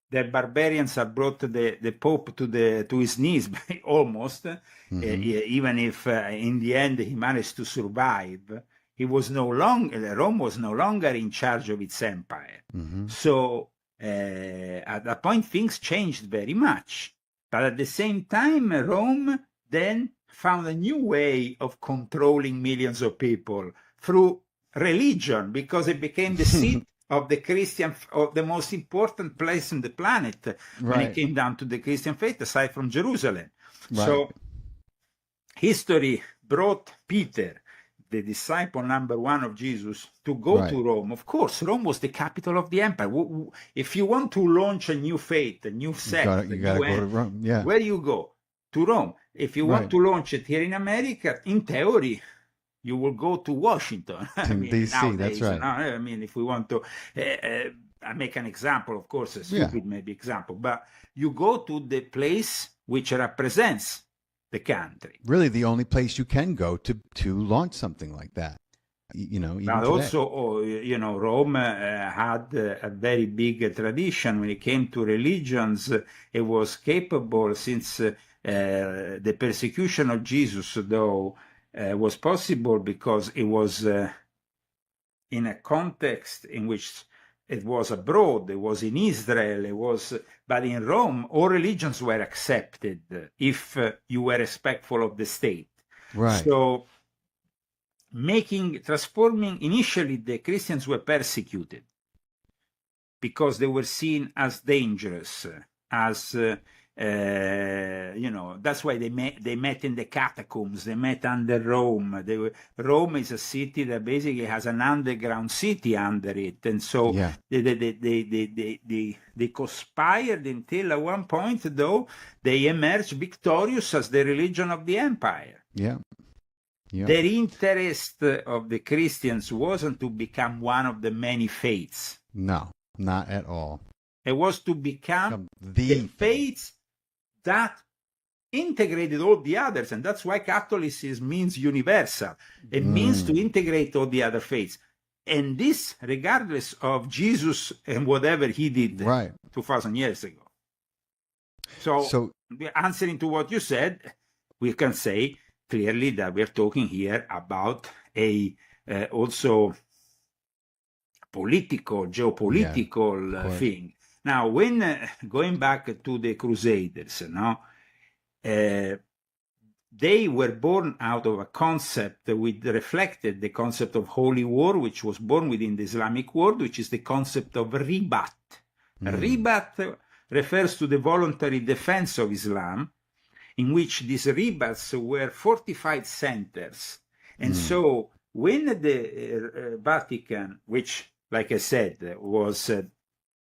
the barbarians have brought the Pope to his knees, almost, even if in the end he managed to survive. Rome was no longer in charge of its empire. So at that point, things changed very much. But at the same time, Rome then found a new way of controlling millions of people through religion, because it became the seat of the Christian, of the most important place on the planet when it came down to the Christian faith, aside from Jerusalem. So history brought Peter, the disciple number one of Jesus, to go to Rome. Of course, Rome was the capital of the empire. If you want to launch a new faith, a new sect, you gotta go to Rome. Yeah. Where do you go? To Rome. If you want to launch it here in America, in theory, you will go to Washington. D.C., nowadays, that's right. I mean, if we want to I make an example, of course, a stupid maybe example, but you go to the place which represents the country. Really, the only place you can go to launch something like that. But also, Rome had a very big tradition when it came to religions. It was capable, since the persecution of Jesus, though, was possible because it was in a context in which it was abroad, it was in Israel, but in Rome, all religions were accepted if you were respectful of the state. Right. So, transforming, initially the Christians were persecuted because they were seen as dangerous, as that's why they met in the catacombs. They met under Rome. Rome is a city that basically has an underground city under it, and so they conspired until at one point, though, they emerged victorious as the religion of the empire. Yeah. Their interest of the Christians wasn't to become one of the many faiths. No, not at all. It was to become the faiths that integrated all the others, and that's why Catholicism means universal. It means to integrate all the other faiths, and this regardless of Jesus and whatever he did 2,000 years ago. So answering to what you said, we can say clearly that we're talking here about a also geopolitical thing. Now, when going back to the Crusaders, they were born out of a concept which reflected the concept of holy war, which was born within the Islamic world, which is the concept of ribat. Ribat refers to the voluntary defense of Islam, in which these ribats were fortified centers. And so when the Vatican, which, like I said, was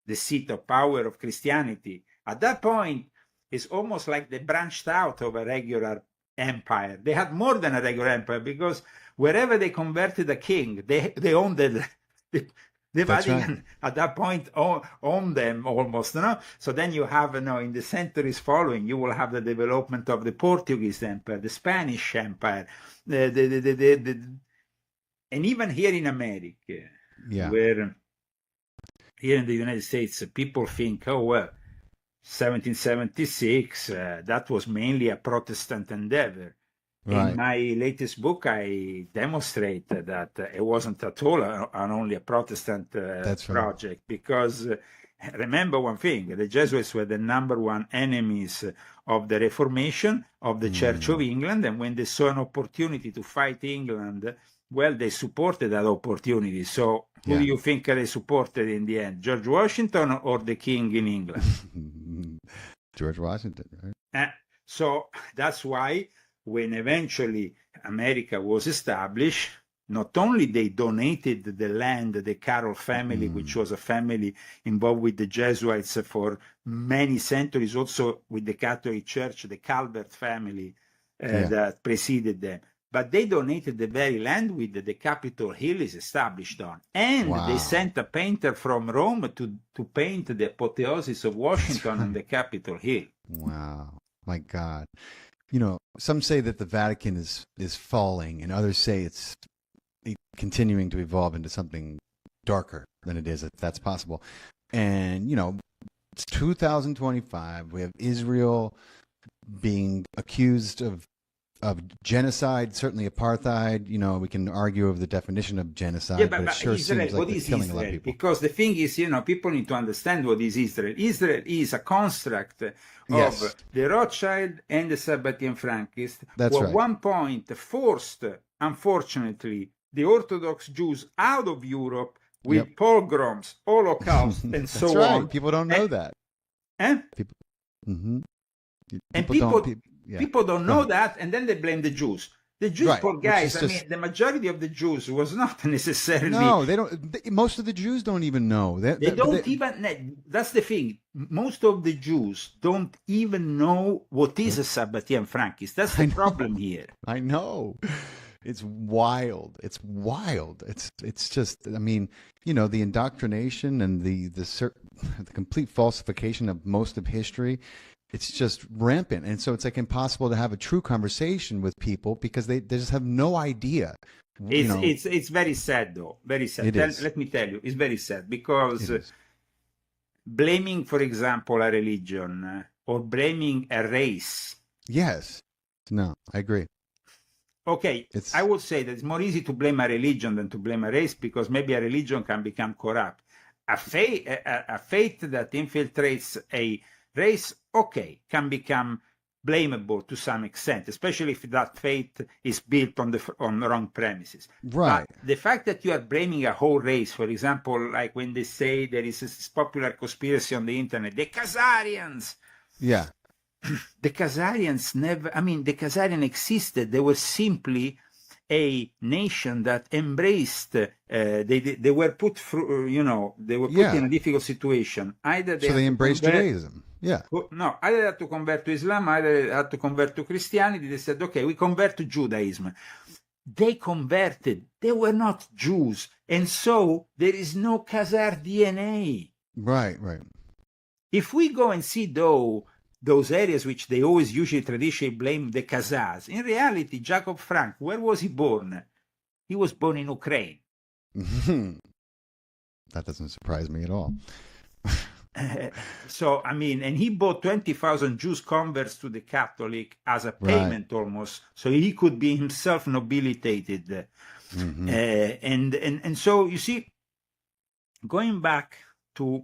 the seat of power of Christianity, at that point is almost like they branched out of a regular empire. They had more than a regular empire, because wherever they converted a king, they owned the Vatican at that point owned them almost. So then you have, in the centuries following, you will have the development of the Portuguese Empire, the Spanish Empire, and even here in America, where here in the United States, people think, 1776, that was mainly a Protestant endeavor. In my latest book, I demonstrate that it wasn't at all only a Protestant project, because remember one thing, the Jesuits were the number one enemies of the Reformation, of the Church of England, and when they saw an opportunity to fight England, well, they supported that opportunity. So who do you think they supported in the end, George Washington or the king in England? George Washington, right? So that's why when eventually America was established, not only they donated the land, the Carroll family, which was a family involved with the Jesuits for many centuries, also with the Catholic Church, the Calvert family that preceded them. But they donated the very land with the Capitol Hill is established on. And they sent a painter from Rome to paint the apotheosis of Washington on the Capitol Hill. Wow. My God. Some say that the Vatican is falling, and others say it's continuing to evolve into something darker than it is, if that's possible. And, it's 2025. We have Israel being accused of genocide, certainly apartheid. You know, we can argue over the definition of genocide, Yeah, but it sure Israel, seems like what they're is killing a lot of Israel? people. Because the thing is, people need to understand what is Israel. Israel is a construct of Yes. the Rothschild and the Sabbatean Frankists, That's who at right. one point forced, unfortunately, the Orthodox Jews out of Europe with pogroms, Holocaust, and That's so right. on. People don't know that. People, And yeah. people don't know that, and then they blame the Jews. The Jews, Right, poor which guys. is I just- mean, the majority of the Jews was not necessarily. No, they don't. Most of the Jews don't even know. They don't even. That's the thing. Most of the Jews don't even know what is a Sabbatean Frankist. That's the problem here. I know. It's wild. It's wild. It's just. I mean, you know, the indoctrination and the complete falsification of most of history. It's just rampant, and so it's like impossible to have a true conversation with people because they just have no idea. It's very sad, though. Very sad. Let me tell you, it's very sad because blaming, for example, a religion or blaming a race. Yes. No, I agree. Okay, I would say that it's more easy to blame a religion than to blame a race because maybe a religion can become corrupt. A faith that infiltrates a race, okay, can become blamable to some extent, especially if that faith is built on the wrong premises. Right. But the fact that you are blaming a whole race, for example, like when they say there is this popular conspiracy on the internet, the Khazarians. Yeah. The Khazarians the Khazarians existed. They were simply a nation that embraced, they were put through, they were put in a difficult situation. Either they embraced Judaism. Yeah. No, either they had to convert to Islam, either they had to convert to Christianity. They said, okay, we convert to Judaism. They converted. They were not Jews. And so there is no Khazar DNA. Right. If we go and see, though, those areas which they always usually traditionally blame the Khazars, in reality, Jacob Frank, where was he born? He was born in Ukraine. That doesn't surprise me at all. And he bought 20,000 Jews converts to the Catholic as a payment almost, so he could be himself nobilitated. And so, you see, going back to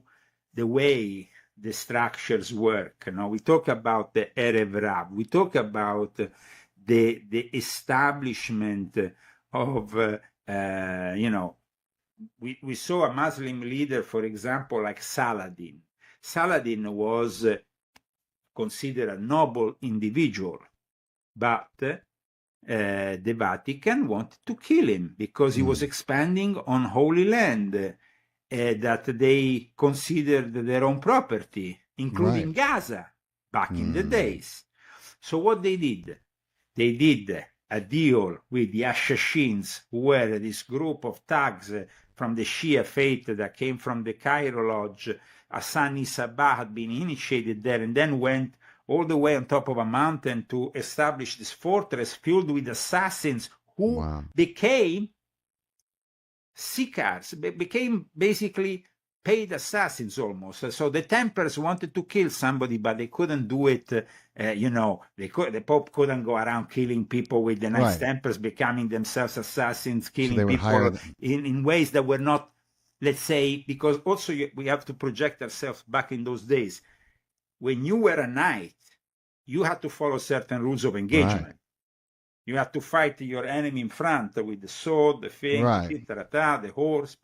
the way the structures work, we talk about the Erev Rav, we talk about the establishment of, we saw a Muslim leader, for example, like Saladin. Saladin was considered a noble individual, but the Vatican wanted to kill him because he was expanding on Holy Land that they considered their own property, including Gaza, back in the days. So what they did a deal with the Ashashins, who were this group of thugs from the Shia faith that came from the Cairo Lodge. Hassan Sabah had been initiated there and then went all the way on top of a mountain to establish this fortress filled with assassins who became Sicars, became basically paid assassins almost. So the Templars wanted to kill somebody, but they couldn't do it. The Pope couldn't go around killing people with the Knights Templars, becoming themselves assassins, killing people in ways that were not, let's say, because also we have to project ourselves back in those days. When you were a knight, you had to follow certain rules of engagement. You had to fight your enemy in front with the sword, the thing, the horse,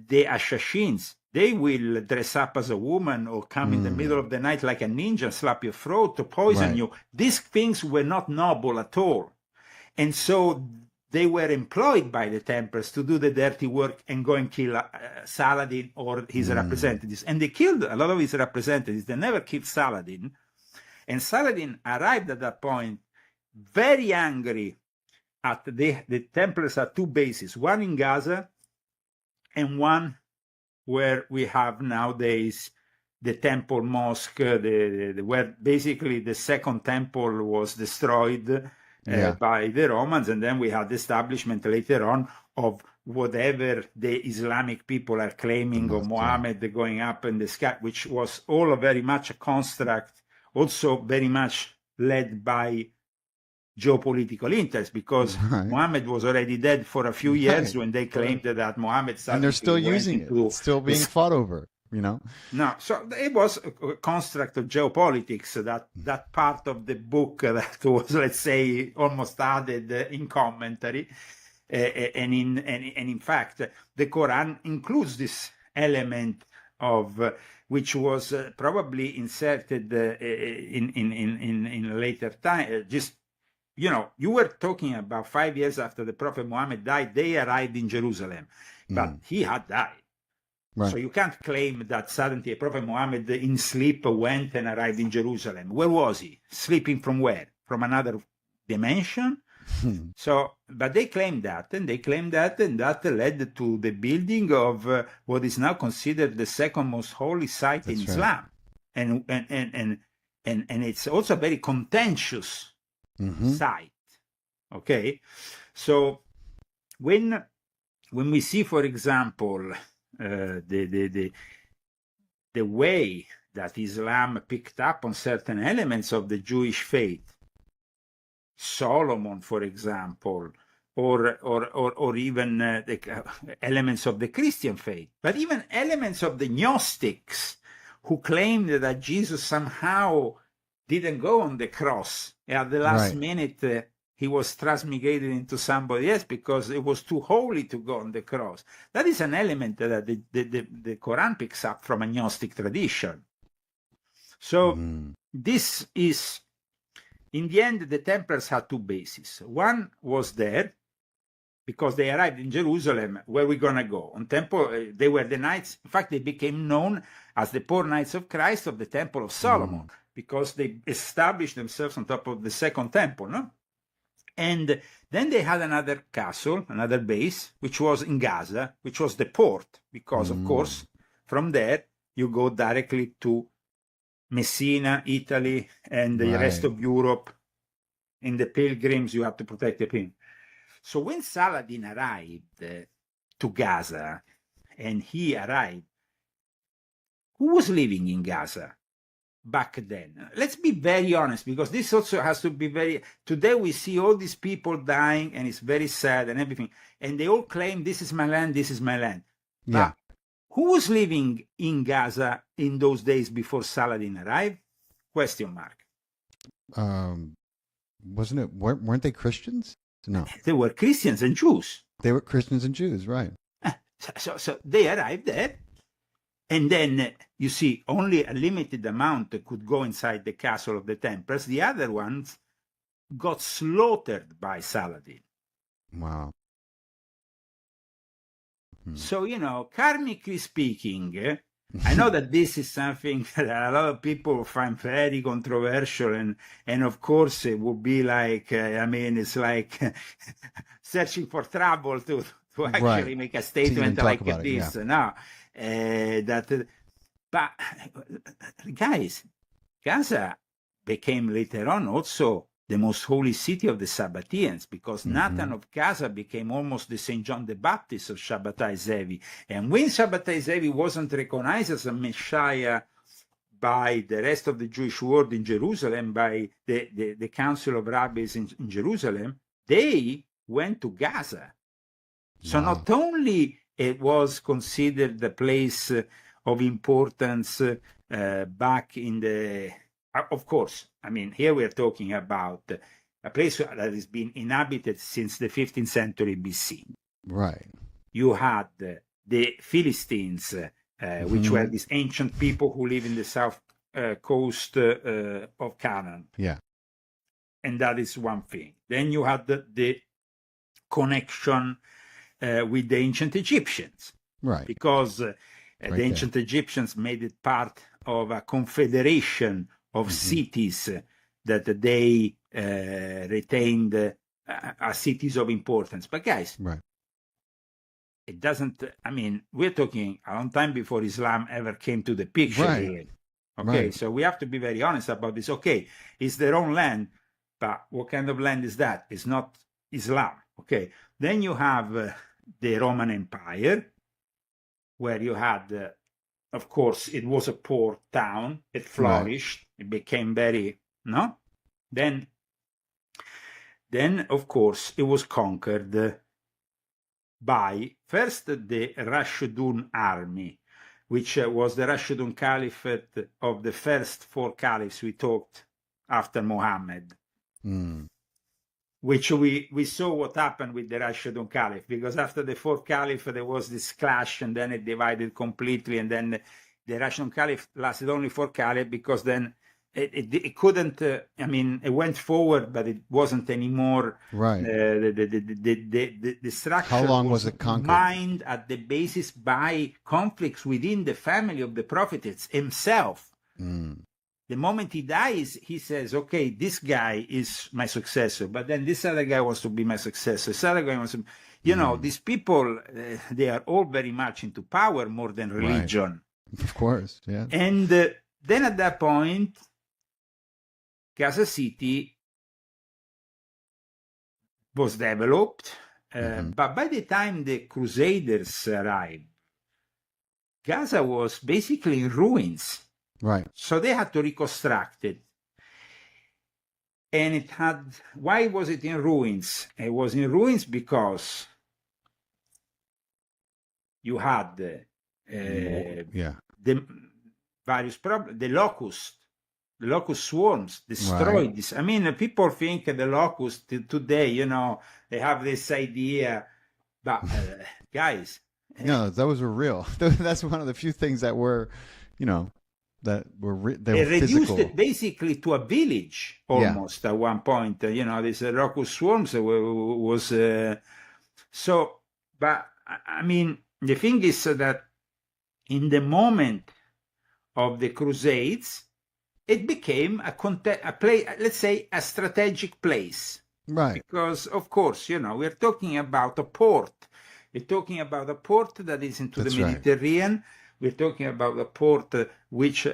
The Ashashins, they will dress up as a woman or come in the middle of the night like a ninja, slap your throat to poison you. These things were not noble at all. And so they were employed by the Templars to do the dirty work and go and kill Saladin or his representatives. And they killed a lot of his representatives. They never killed Saladin. And Saladin arrived at that point very angry at the Templars at two bases, one in Gaza and one where we have nowadays the Temple Mosque, where basically the second temple was destroyed by the Romans, and then we had the establishment later on of whatever the Islamic people are claiming of Muhammad going up in the sky, which was all very much a construct, also very much led by geopolitical interest, because Muhammad was already dead for a few years when they claimed that Muhammad and they're still using it. It's still being fought over, No, so it was a construct of geopolitics, that part of the book that was, let's say, almost added in commentary. And in fact, the Quran includes this element of which was probably inserted in a later time. You were talking about 5 years after the Prophet Muhammad died, they arrived in Jerusalem, but he had died. Right. So you can't claim that suddenly Prophet Muhammad in sleep went and arrived in Jerusalem. Where was he? Sleeping from where? From another dimension? So, but they claim that, and that led to the building of what is now considered the second most holy site in Islam, and it's also a very contentious site. Okay, so when we see, for example, the way that Islam picked up on certain elements of the Jewish faith, Solomon, for example, or even the elements of the Christian faith, but even elements of the Gnostics, who claimed that Jesus somehow didn't go on the cross. At the last minute, he was transmigrated into somebody else because it was too holy to go on the cross. That is an element that the Quran picks up from a Gnostic tradition. So this is, in the end, the Templars had two bases. One was there because they arrived in Jerusalem. Where are we going to go? On temple, they were the knights. In fact, they became known as the poor knights of Christ of the Temple of Solomon, because they established themselves on top of the second temple, no? And then they had another castle, another base, which was in Gaza, which was the port, because, of course, from there, you go directly to Messina, Italy, and the rest of Europe. In the pilgrims, you have to protect the pilgrims. So when Saladin arrived to Gaza, and he arrived, who was living in Gaza back then? Let's be very honest, because this also has to be very... Today we see all these people dying, and it's very sad and everything, and they all claim, this is my land, this is my land. Yeah. But who was living in Gaza in those days before Saladin arrived? Question mark. Wasn't it? Weren't they Christians? No, they were Christians and Jews. They were Christians and Jews, right? So they arrived there, and then you see only a limited amount could go inside the castle of the Templars. The other ones got slaughtered by Saladin. Wow. So, karmically speaking, I know that this is something that a lot of people find very controversial, and of course it would be like, it's like searching for trouble to actually make a statement like this. No, but guys, Gaza became later on also the most holy city of the Sabbateans, because Nathan of Gaza became almost the St. John the Baptist of Shabbatai Zevi. And when Shabbatai Zevi wasn't recognized as a Messiah by the rest of the Jewish world in Jerusalem, by the Council of Rabbis in Jerusalem, they went to Gaza. So not only it was considered the place of importance back in the... Of course, here we are talking about a place that has been inhabited since the 15th century BC. Right. You had the Philistines, which were these ancient people who live in the south coast of Canaan. Yeah. And that is one thing. Then you had the connection with the ancient Egyptians. Right. Because the ancient Egyptians made it part of a confederation of cities that they retained as cities of importance. But guys, it doesn't, we're talking a long time before Islam ever came to the picture here. Okay, so we have to be very honest about this. Okay, it's their own land, but what kind of land is that? It's not Islam. Okay, then you have the Roman Empire, where you had... of course, it was a port town. It flourished. It became very, Then, of course, it was conquered by first the Rashidun army, which was the Rashidun Caliphate of the first four caliphs we talked after Muhammad. Which we saw what happened with the Rashidun Caliph, because after the fourth Caliph, there was this clash, and then it divided completely, and then the Rashidun Caliph lasted only four Caliph, because then it couldn't, it went forward, but it wasn't anymore. Right. The structure How long was it conquered? Mined at the basis by conflicts within the family of the Prophet himself. The moment he dies, he says, okay, this guy is my successor, but then this other guy wants to be my successor. This other guy wants to, these people, they are all very much into power more than religion. Right. Of course, yeah. And then at that point, Gaza City was developed, but by the time the Crusaders arrived, Gaza was basically in ruins. Right. So they had to reconstruct it. And why was it in ruins? It was in ruins because you had the various problems. The locust swarms destroyed this. People think the locust today, they have this idea, but guys. No, those were real. That's one of the few things that were, they reduced physical. It basically to a village almost at one point. This locust swarms was so. But the thing is that in the moment of the Crusades, it became a place, let's say, a strategic place, right? Because of course, we're talking about a port. We're talking about a port that is into the Mediterranean. Right. We're talking about a port which,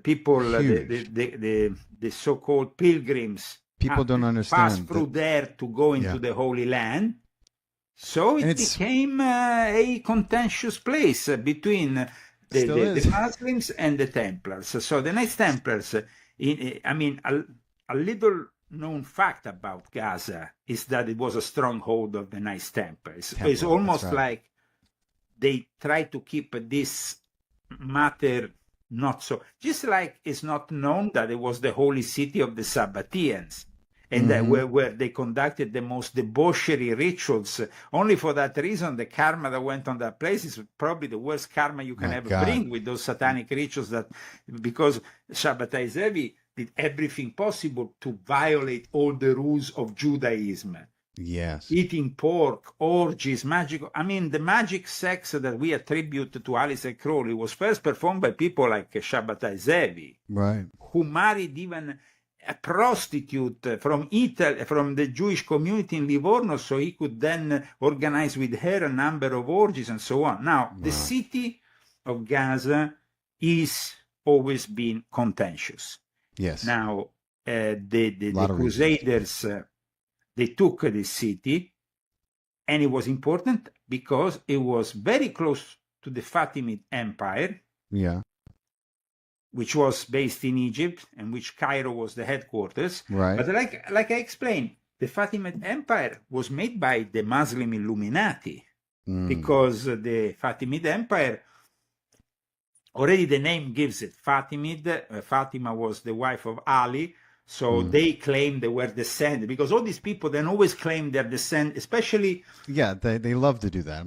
people, the so-called pilgrims, people don't understand, pass through there to go into the Holy Land. So it became a contentious place between the Muslims and the Templars. So the Knights Templars, a little known fact about Gaza is that it was a stronghold of the Knights Templars. It's almost like they try to keep this matter not so, just like it's not known that it was the holy city of the Sabbateans, and that where they conducted the most debauchery rituals. Only for that reason, the karma that went on that place is probably the worst karma you can ever bring with those satanic rituals, because Shabbatai Zevi did everything possible to violate all the rules of Judaism. Yes. Eating pork, orgies, magical. The magic sex that we attribute to Alice and Crowley was first performed by people like Shabbatai Zevi, right, who married even a prostitute from Italy, from the Jewish community in Livorno, so he could then organize with her a number of orgies and so on. Now, the city of Gaza is always been contentious. Yes. Now, the Crusaders, they took this city, and it was important because it was very close to the Fatimid Empire, which was based in Egypt, and which Cairo was the headquarters. Right. But like I explained, the Fatimid Empire was made by the Muslim Illuminati, because the Fatimid Empire, already the name gives it, Fatimid. Fatima was the wife of Ali. So they claim they were descended, because all these people then always claim they're descended, especially... Yeah, they love to do that.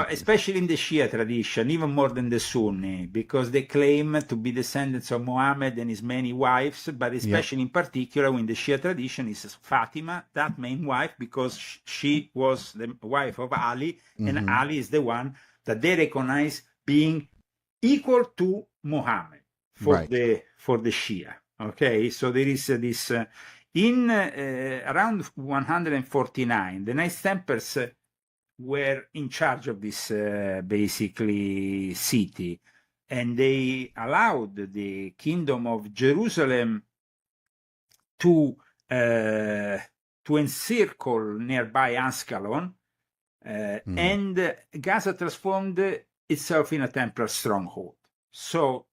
Especially in the Shia tradition, even more than the Sunni, because they claim to be descendants of Muhammad and his many wives, but especially in particular in the Shia tradition is Fatima, that main wife, because she was the wife of Ali, and Ali is the one that they recognize being equal to Muhammad for the Shia. Okay, so there is this, in around 149, the Knights Templars were in charge of this basically city, and they allowed the Kingdom of Jerusalem to encircle nearby Ascalon, and Gaza transformed itself in a Templar stronghold. So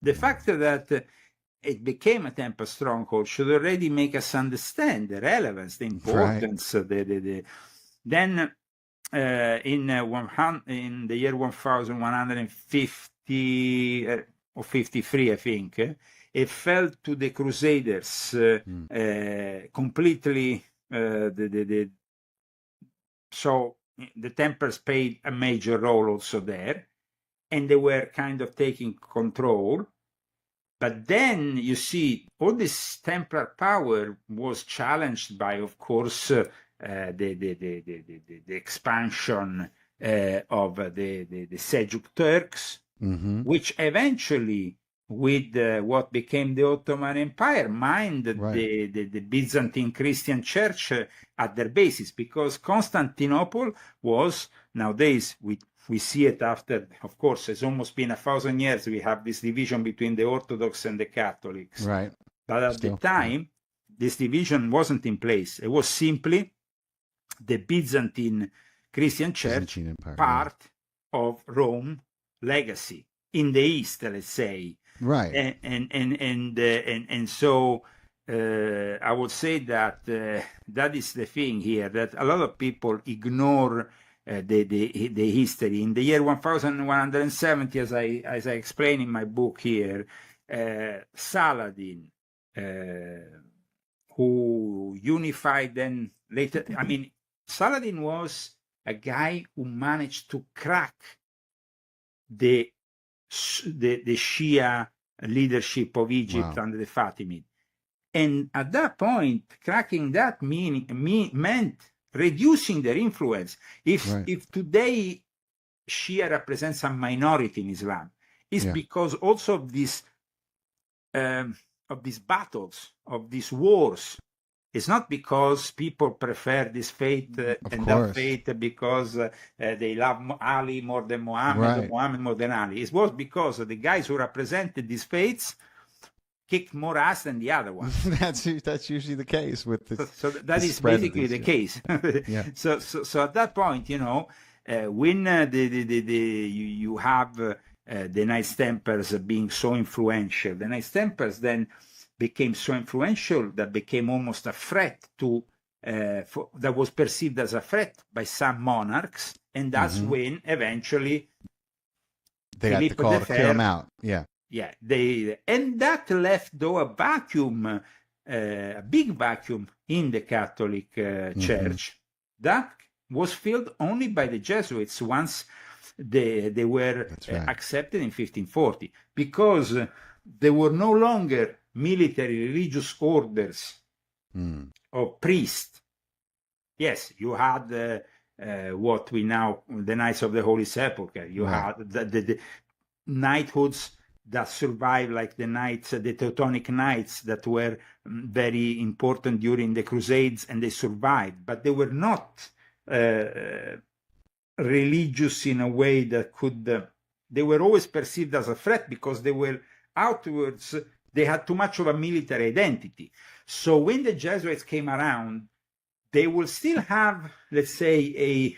the fact that it became a temple stronghold should already make us understand the relevance, the importance. Right. Then in the year 1150 or 53, I think, it fell to the Crusaders completely. So the Templars played a major role also there, and they were kind of taking control. But then you see all this Templar power was challenged by, of course, the expansion of the Seljuk Turks, which eventually, with what became the Ottoman Empire, mined the Byzantine Christian Church at their basis, because Constantinople was, nowadays, we see it after, of course, it's almost been 1,000 years. We have this division between the Orthodox and the Catholics. Right. But at the time, this division wasn't in place. It was simply the Byzantine Christian Church, part of Rome legacy in the East, let's say. Right. And so I would say that that is the thing here, that a lot of people ignore the history. In the year 1170, as I explain in my book here, Saladin, who unified then later, I mean, Saladin was a guy who managed to crack the Shia leadership of Egypt under the Fatimid. And at that point, cracking that meant reducing their influence. If today Shia represents a minority in Islam, it's because also of these battles, of these wars. It's not because people prefer this faith and that faith because they love Ali more than Muhammad, or Muhammad more than Ali. It was because the guys who represented these faiths kicked more ass than the other ones. That's usually the case with the, so that is basically the case. So at that point, you know, when you have the Knights Templars being so influential, the Knights Templars then became so influential that became almost a threat to that was perceived as a threat by some monarchs, and that's when eventually they got the call to clear them out. Yeah, and that left though a vacuum, a big vacuum in the Catholic Church that was filled only by the Jesuits once they were accepted in 1540, because there were no longer military religious orders of priests. Yes, you had what we now, the Knights of the Holy Sepulchre. You had the knighthoods that survived, like the knights, the Teutonic Knights, that were very important during the Crusades, and they survived. But they were not religious in a way that could... they were always perceived as a threat because they were outwards... They had too much of a military identity. So when the Jesuits came around, they will still have, let's say,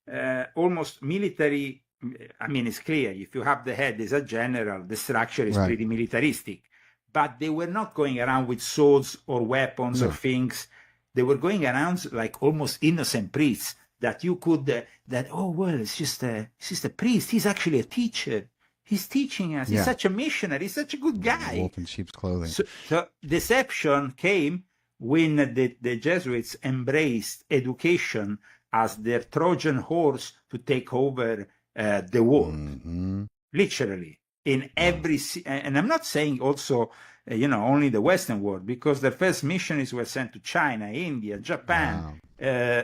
a almost military... I mean, it's clear, if you have the head as a general, the structure is pretty militaristic. But they were not going around with swords or weapons or things. They were going around like almost innocent priests that you could, oh, well, it's just a priest. He's actually a teacher. He's teaching us. He's such a missionary. He's such a good guy. Wolf in sheep's clothing. So deception came when the Jesuits embraced education as their Trojan horse to take over the world, literally in every. And I'm not saying also, only the Western world, because the first missionaries were sent to China, India, Japan.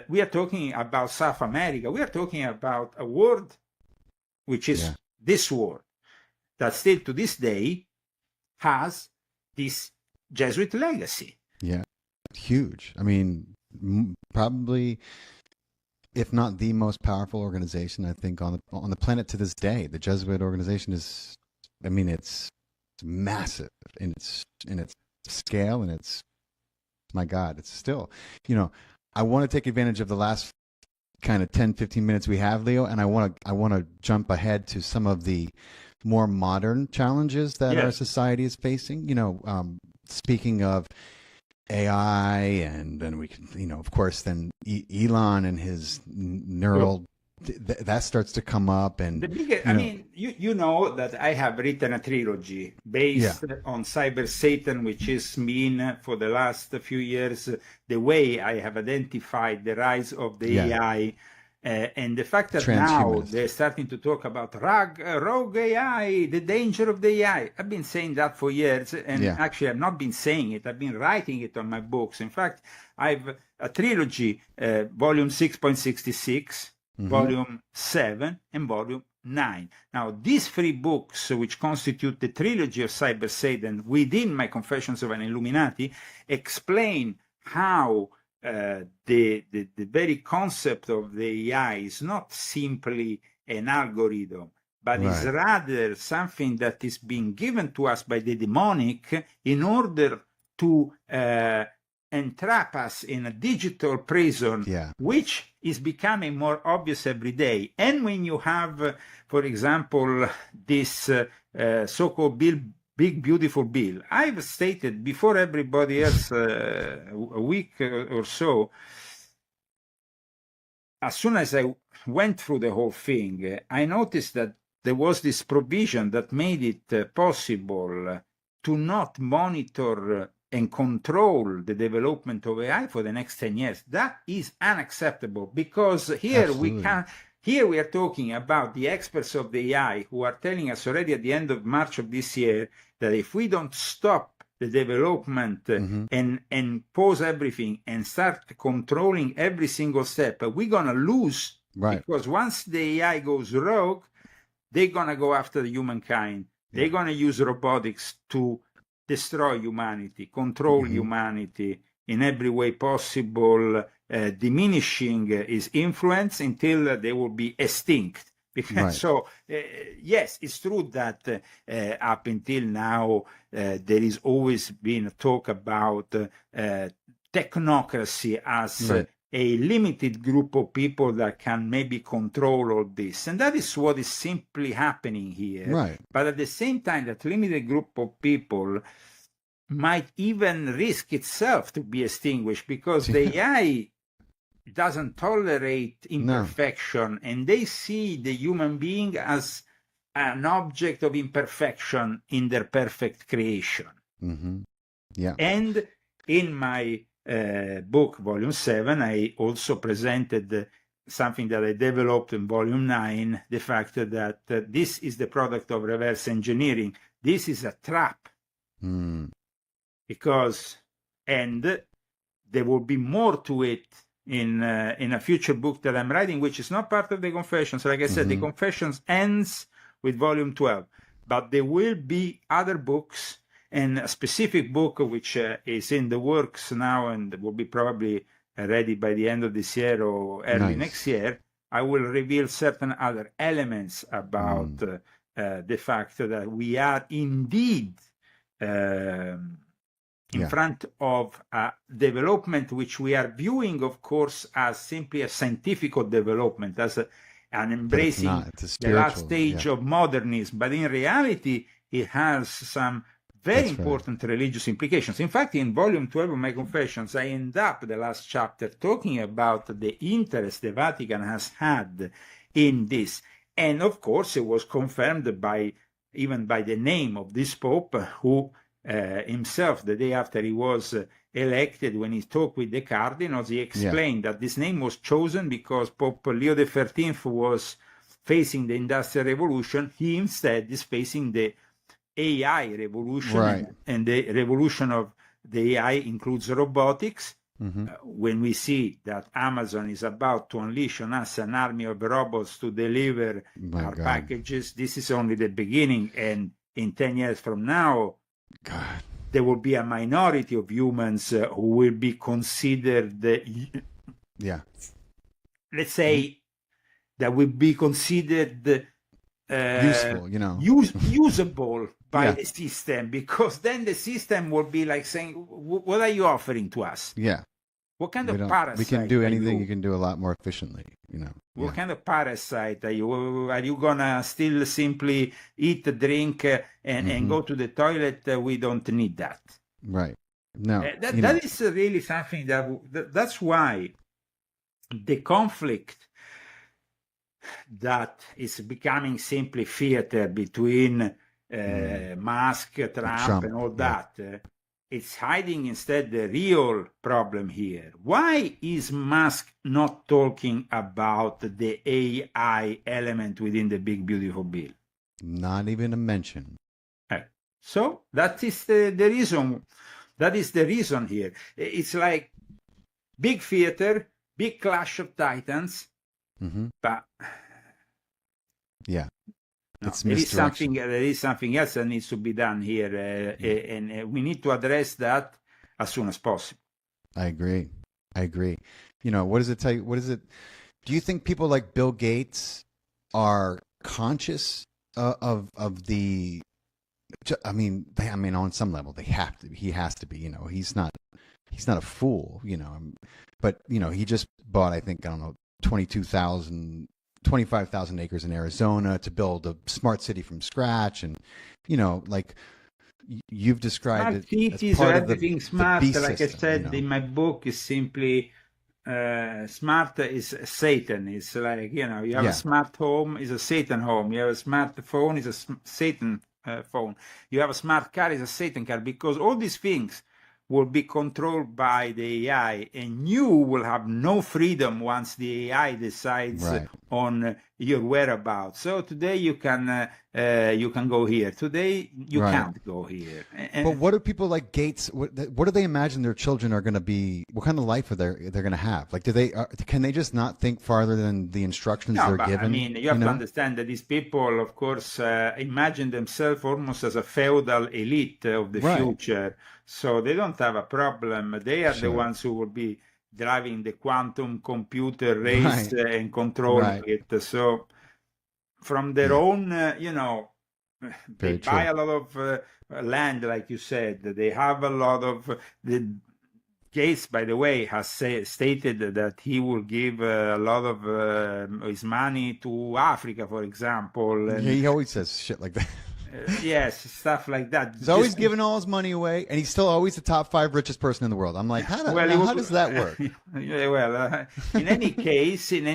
We are talking about South America. We are talking about a world which is this world, that still to this day has this Jesuit legacy. Yeah, huge. I mean, probably, if not the most powerful organization, I think, on the planet to this day. The Jesuit organization is, I mean, it's massive in its scale, and it's, my God, it's still, I want to take advantage of the last kind of 10, 15 minutes we have, Leo, and I want to jump ahead to some of the more modern challenges that our society is facing. Speaking of AI, and then we can, of course, then Elon and his neural, that starts to come up. And the biggest, I mean, you know that I have written a trilogy based on Cyber Satan, which has been for the last few years the way I have identified the rise of the AI. And the fact that now they're starting to talk about rogue AI, the danger of the AI. I've been saying that for years, and actually I've not been saying it. I've been writing it on my books. In fact, I've a trilogy, volume 6.66, volume 7, and volume 9. Now, these 3 books, which constitute the trilogy of Cyber Satan within my Confessions of an Illuminati, explain how the very concept of the AI is not simply an algorithm, but is rather something that is being given to us by the demonic in order to entrap us in a digital prison, which is becoming more obvious every day. And when you have, for example, this so-called Big Beautiful Bill, I've stated before everybody else a week or so, as soon as I went through the whole thing, I noticed that there was this provision that made it possible to not monitor and control the development of AI for the next 10 years. That is unacceptable, because here we are talking about the experts of the AI who are telling us already at the end of March of this year that if we don't stop the development and pause everything and start controlling every single step, we're going to lose. Because once the AI goes rogue, they're going to go after the humankind. They're going to use robotics to destroy humanity, control humanity in every way possible, diminishing his influence until they will be extinct. So, yes, it's true that up until now, there has always been a talk about technocracy as a limited group of people that can maybe control all this. And that is what is simply happening here. But at the same time, that limited group of people might even risk itself to be extinguished, because the AI doesn't tolerate imperfection, and they see the human being as an object of imperfection in their perfect creation. And in my book, Volume 7, I also presented something that I developed in Volume 9, the fact that this is the product of reverse engineering. This is a trap. Because, and there will be more to it in a future book that I'm writing, which is not part of the Confessions. Like I said, the Confessions ends with Volume 12, but there will be other books, and a specific book which is in the works now and will be probably ready by the end of this year or early next year. I will reveal certain other elements about the fact that we are indeed in front of a development which we are viewing, of course, as simply a scientific development, as an embracing the last stage of modernism. But in reality, it has some very important religious implications. In fact, in Volume 12 of my Confessions, I end up the last chapter talking about the interest the Vatican has had in this. And of course, it was confirmed even by the name of this Pope, who himself, the day after he was elected, when he talked with the cardinals, he explained that this name was chosen because Pope Leo XIII was facing the Industrial Revolution. He instead is facing the AI revolution, and the revolution of the AI includes robotics. When we see that Amazon is about to unleash on us an army of robots to deliver our packages, this is only the beginning. And in 10 years from now, there will be a minority of humans who will be considered, let's say, that will be considered useful, usable by the system, because then the system will be like saying, what are you offering to us? What kind of parasite? We can do anything. You can do a lot more efficiently. What kind of parasite are you? Are you gonna still simply eat, drink, and go to the toilet? We don't need that. Right. No. That is really something that's why the conflict that is becoming simply theater between Musk, Trump, and all that. It's hiding instead the real problem here. Why is Musk not talking about the AI element within the big beautiful bill? Not even a mention. So that is the reason. That is the reason here. It's like big theater, big clash of titans, but yeah. No, there is something else that needs to be done here, and we need to address that as soon as possible. I agree. What does it tell you? Do you think people like Bill Gates are conscious of the? I mean, on some level, they have to. He has to be. He's not a fool. But he just bought, I think, 25,000 acres in Arizona to build a smart city from scratch, and like you've described smart it as part of everything smart. the Like system, I said in my book, is simply smart is Satan. It's like you have a smart home, is a Satan home. You have a smart phone, is a Satan phone. You have a smart car, is a Satan car, because all these things will be controlled by the AI, and you will have no freedom once the AI decides on your whereabouts. So today you can go here. Today you can't go here. But what do people like Gates? What do they imagine their children are going to be? What kind of life are they're going to have? Like, can they just not think farther than the instructions they're given? I mean, you have to understand that these people, of course, imagine themselves almost as a feudal elite of the future. So they don't have a problem. They are the ones who will be driving the quantum computer race and controlling it. So from their own, they buy a lot of land, like you said. They have a lot of... Gates, by the way, has stated that he will give a lot of his money to Africa, for example. And, he always says shit like that. Yes, stuff like that. He's always giving all his money away, and he's still always the top 5 richest person in the world. I'm like, how does that work? In any case, in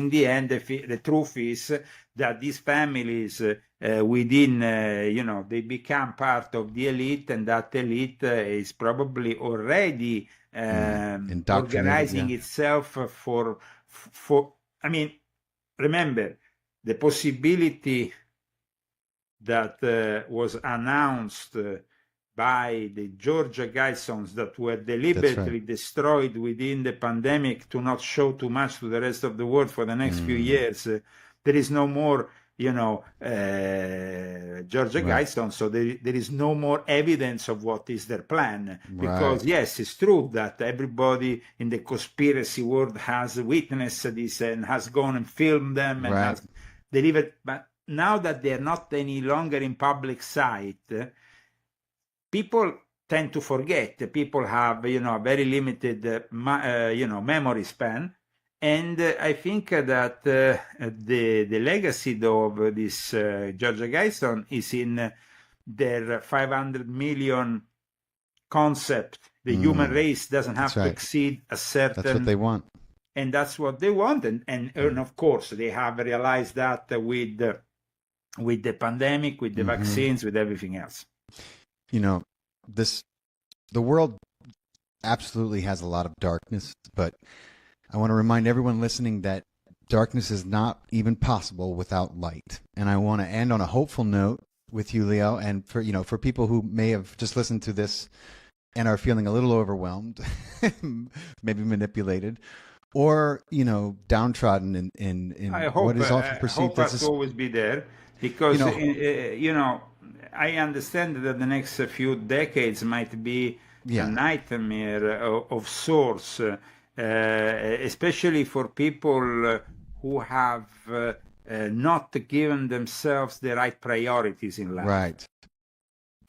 the end, the truth is that these families within, they become part of the elite, and that elite is probably already organizing itself for. I mean, remember the possibility that was announced by the Georgia Guidestones that were deliberately destroyed within the pandemic to not show too much to the rest of the world for the next few years. There is no more, Georgia Guidestones, so there is no more evidence of what is their plan. Because, yes, it's true that everybody in the conspiracy world has witnessed this and has gone and filmed them and has delivered, but now that they're not any longer in public sight, people tend to forget. People have, a very limited, memory span. And I think that the legacy of this Georgia Guidestone is in their 500 million concept. The human race doesn't have to exceed a certain... That's what they want. And that's what they want. And of course, they have realized that with the pandemic, with the vaccines, with everything else. The world absolutely has a lot of darkness, but I want to remind everyone listening that darkness is not even possible without light. And I want to end on a hopeful note with you, Leo, and for people who may have just listened to this and are feeling a little overwhelmed, maybe manipulated, or downtrodden in what is often perceived as always be there. Because, I understand that the next few decades might be a nightmare of sorts, especially for people who have not given themselves the right priorities in life. Right.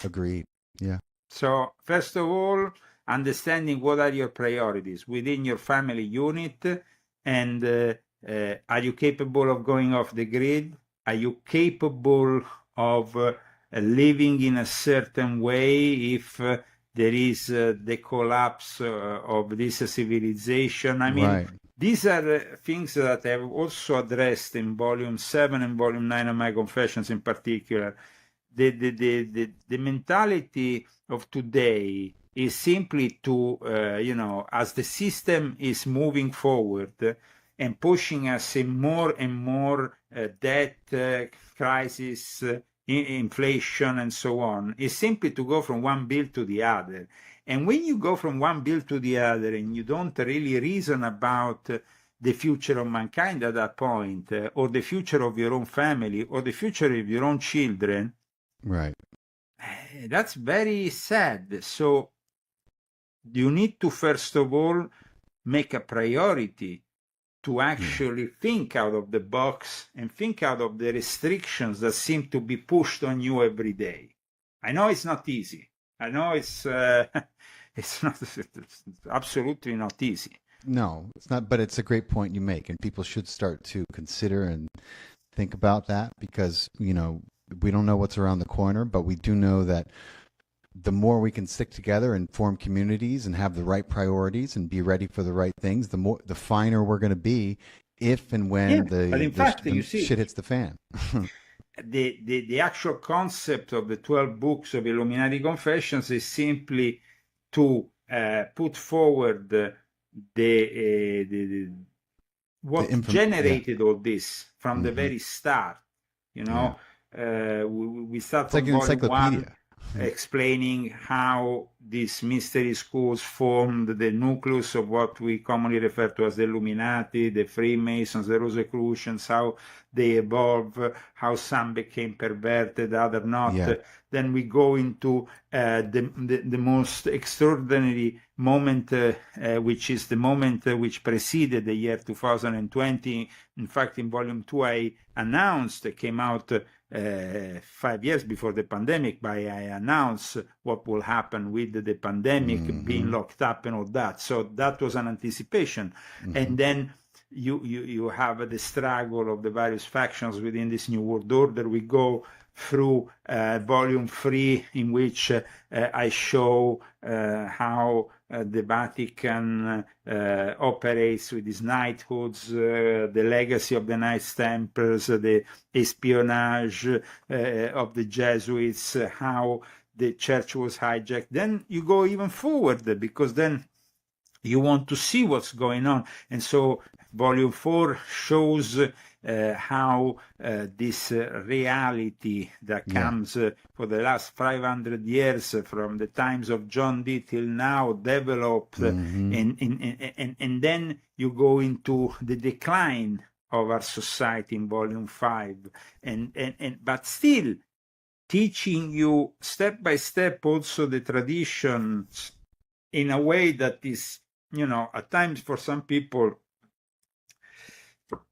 Agreed. Yeah. So, first of all, understanding what are your priorities within your family unit, and are you capable of going off the grid? Are you capable of living in a certain way if there is the collapse of this civilization? I mean, these are things that I've also addressed in Volume 7 and Volume 9 of my Confessions in particular. The mentality of today is simply to, as the system is moving forward and pushing us in more and more debt, crisis, inflation, and so on, is simply to go from one bill to the other. And when you go from one bill to the other and you don't really reason about the future of mankind at that point, or the future of your own family, or the future of your own children, that's very sad. So you need to, first of all, make a priority to actually think out of the box and think out of the restrictions that seem to be pushed on you every day. I know it's not easy. I know it's it's absolutely not easy. No, it's not, but it's a great point you make, and people should start to consider and think about that, because, we don't know what's around the corner, but we do know that the more we can stick together and form communities and have the right priorities and be ready for the right things, the finer we're going to be if and when the shit hits the fan. The actual concept of the 12 books of Illuminati Confessions is simply to put forward what generated all this from the very start. We start from Volume 1, explaining how these mystery schools formed the nucleus of what we commonly refer to as the Illuminati, the Freemasons, the Rosicrucians, how they evolved, how some became perverted, other not. Then we go into the most extraordinary moment, which is the moment which preceded the year 2020. In fact, in Volume 2, I announced, it came out 5 years before the pandemic, but I announced what will happen with the pandemic, being locked up and all that. So that was an anticipation. And then you have the struggle of the various factions within this New World Order. We go through Volume 3, in which I show how the Vatican operates with these knighthoods, the legacy of the Knights Templars, the espionage of the Jesuits, how the church was hijacked. Then you go even forward, because then you want to see what's going on. And so Volume 4 shows how this reality that comes for the last 500 years, from the times of John Dee till now, developed. And then you go into the decline of our society in Volume 5. But still teaching you step by step also the traditions in a way that is, at times for some people,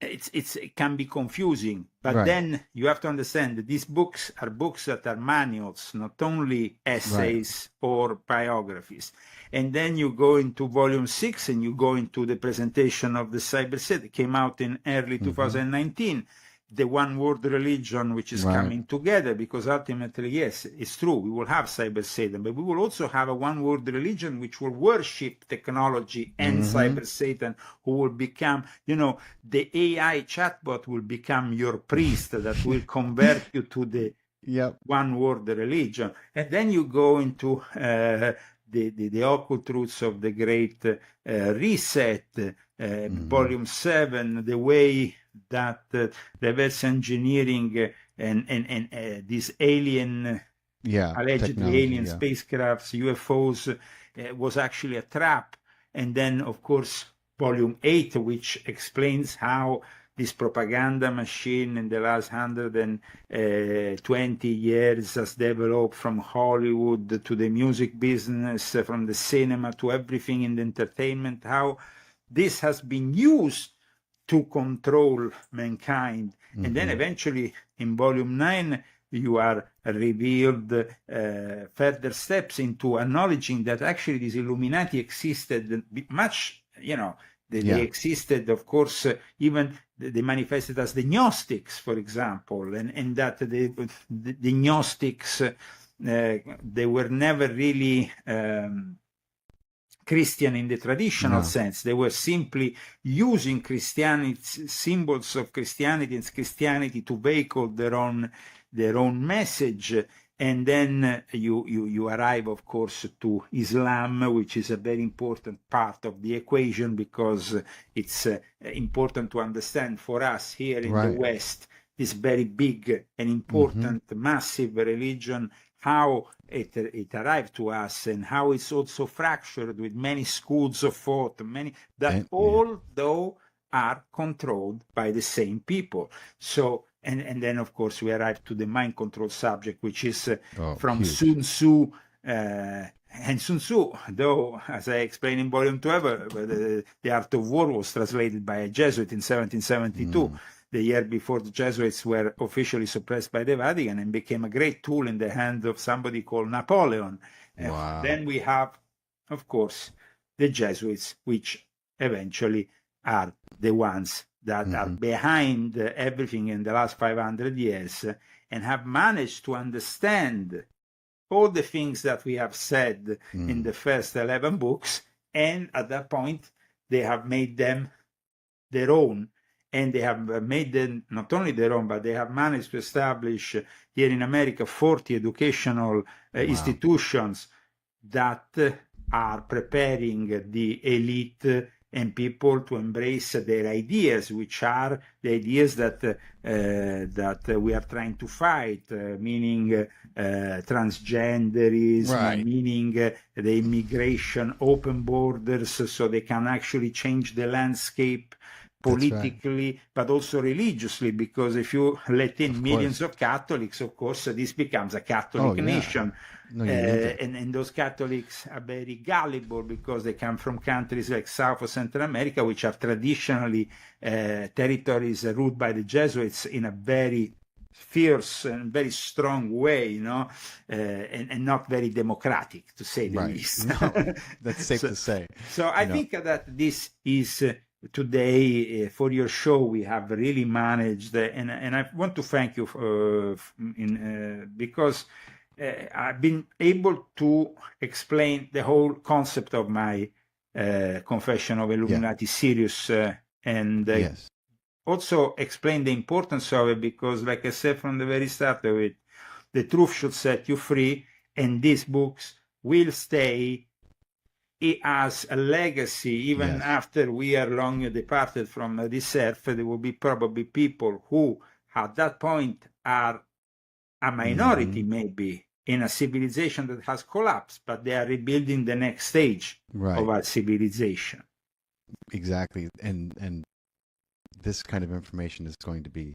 it can be confusing, but then you have to understand that these books are books that are manuals, not only essays or biographies. And then you go into Volume 6 and you go into the presentation of the cyber set. It came out in early 2019. The one world religion, which is coming together, because ultimately, yes, it's true, we will have cyber Satan, but we will also have a one world religion which will worship technology and cyber Satan, who will become, the AI chatbot will become your priest that will convert you to the one world religion. And then you go into the occult roots of the Great Reset, Volume 7, the way that reverse engineering and these alien, allegedly alien spacecrafts, UFOs, was actually a trap. And then, of course, Volume 8, which explains how this propaganda machine in the last 120 years has developed, from Hollywood to the music business, from the cinema to everything in the entertainment, how this has been used to control mankind. And then eventually in Volume 9, you are revealed further steps into acknowledging that actually this Illuminati existed much, they existed, of course, even they manifested as the Gnostics, for example, and that the Gnostics, they were never really Christian in the traditional sense. They were simply using Christianity, symbols of Christianity and Christianity to vehicle their own message. And then you arrive, of course, to Islam, which is a very important part of the equation, because it's important to understand for us here in the West, this very big and important, massive religion, how it arrived to us, and how it's also fractured with many schools of thought, all though are controlled by the same people. So, and then, of course, we arrive to the mind control subject, which is from huge. Sun Tzu. And Sun Tzu, though, as I explained in Volume 12, the Art of War was translated by a Jesuit in 1772. The year before the Jesuits were officially suppressed by the Vatican, and became a great tool in the hands of somebody called Napoleon. Then we have, of course, the Jesuits, which eventually are the ones that are behind everything in the last 500 years, and have managed to understand all the things that we have said in the first 11 books, and at that point they have made them their own. And they have made them not only their own, but they have managed to establish here in America 40 educational institutions that are preparing the elite and people to embrace their ideas, which are the ideas that we are trying to fight, meaning transgenderism, meaning the immigration, open borders, so they can actually change the landscape politically, but also religiously, because if you let in millions of Catholics, of course, this becomes a Catholic nation. And those Catholics are very gullible, because they come from countries like South or Central America, which are traditionally territories ruled by the Jesuits in a very fierce and very strong way, and not very democratic, to say the least. That's safe to say. So I think that this is today, for your show, we have really managed, and I want to thank you because I've been able to explain the whole concept of my Confession of Illuminati series, and also explain the importance of it, because, like I said from the very start of it, the truth should set you free, and these books will stay as a legacy even after we are long departed from this earth. There will be probably people who at that point are a minority, maybe, in a civilization that has collapsed, but they are rebuilding the next stage of our civilization. Exactly. And this kind of information is going to be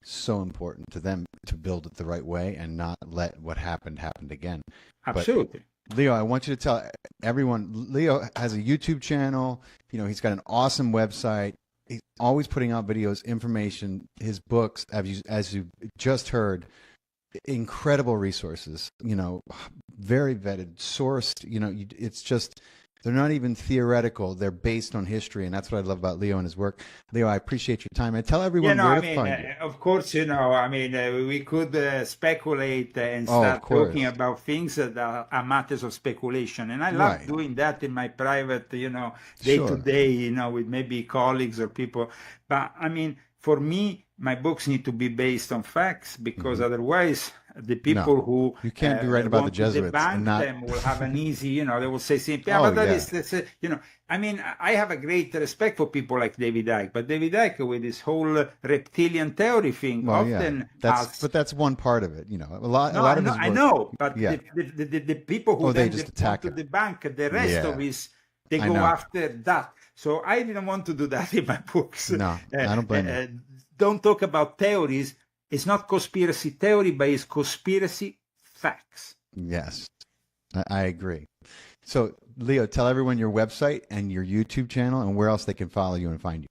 so important to them, to build it the right way and not let what happened again. Absolutely. But Leo, I want you to tell everyone, Leo has a YouTube channel. He's got an awesome website. He's always putting out videos, information, his books, as you just heard, incredible resources, very vetted, sourced, it's just, they're not even theoretical. They're based on history, and that's what I love about Leo and his work. Leo, I appreciate your time. And tell everyone where to find you. Of course, we could speculate and start talking about things that are matters of speculation. And I love doing that in my private, day-to-day, with maybe colleagues or people. But, for me, my books need to be based on facts, because otherwise the people who you can't be right about the Jesuits and not them will have an easy, they will say simply, I have a great respect for people like David Icke, but David Icke, with this whole reptilian theory thing, but that's one part of it, a lot of his work, I know, but the people who they just attack to the bank, the rest of his, they go after that. So I didn't want to do that in my books. No, I don't blame you. Don't talk about theories. It's not conspiracy theory, but it's conspiracy facts. Yes, I agree. So, Leo, tell everyone your website and your YouTube channel and where else they can follow you and find you.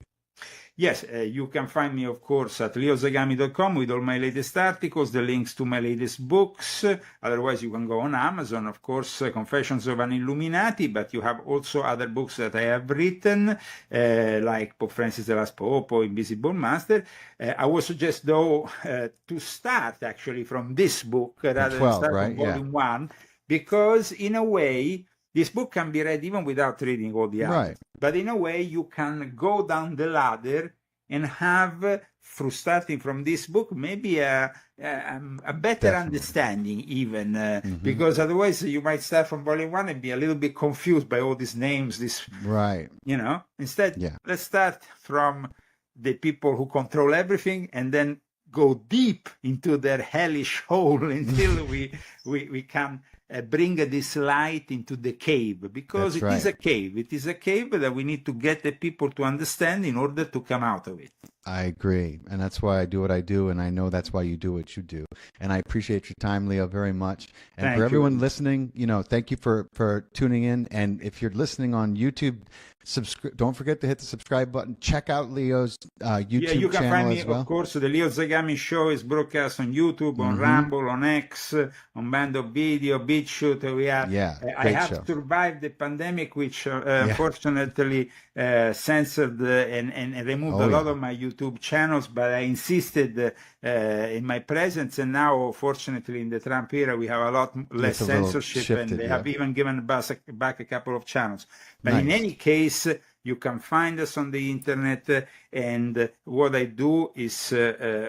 Yes, you can find me, of course, at leozagami.com with all my latest articles, the links to my latest books. Otherwise, you can go on Amazon, of course, Confessions of an Illuminati, but you have also other books that I have written, like Pope Francis the Last Pope or Invisible Master. I would suggest, though, to start actually from this book rather 12, than start right? from volume 1, because in a way, this book can be read even without reading all the others. Right. But in a way, you can go down the ladder and have, through starting from this book, maybe a better understanding even, because otherwise you might start from volume 1 and be a little bit confused by all these names, right. Instead, let's start from the people who control everything and then go deep into their hellish hole until we can bring this light into the cave, because it is a cave. It is a cave that we need to get the people to understand in order to come out of it. I agree. And that's why I do what I do. And I know that's why you do what you do. And I appreciate your time, Leo, very much. And for everyone listening, thank you for tuning in. And if you're listening on YouTube, don't forget to hit the subscribe button. Check out Leo's YouTube you can channel find me, as well. Of course, the Leo Zagami Show is broadcast on YouTube, on Rumble, on X, on Band of Video, BitChute. We are. I have survived the pandemic, which unfortunately censored and removed a lot of my YouTube channels, but I insisted in my presence, and now, fortunately, in the Trump era, we have a lot less censorship, and they have even given back a couple of channels. But in any case, you can find us on the internet, and what I do is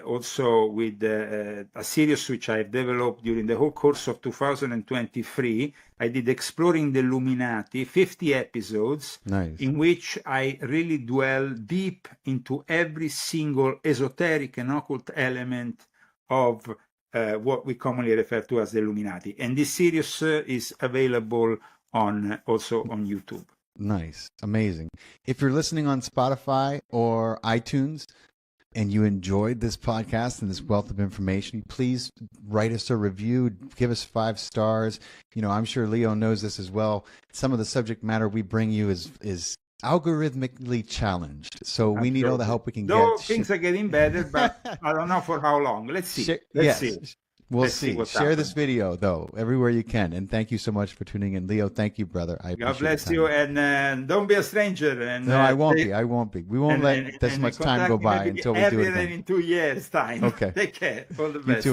also with a series which I've developed during the whole course of 2023. I did Exploring the Illuminati, 50 episodes, in which I really dwell deep into every single esoteric and occult element of what we commonly refer to as the Illuminati. And this series is available also on YouTube. Nice. Amazing. If you're listening on Spotify or iTunes and you enjoyed this podcast and this wealth of information, please write us a review, give us 5 stars. I'm sure Leo knows this as well. Some of the subject matter we bring you is algorithmically challenged. So we need all the help we can get. Things are getting better, but I don't know for how long. Let's see. Let's see. We'll see. Share this video, though, everywhere you can. And thank you so much for tuning in. Leo, thank you, brother. God bless you. And don't be a stranger. And, no, I won't be. I won't be. We won't let this much time go by until we do it again. In 2 years' time. Okay. Take care. All the best. You too.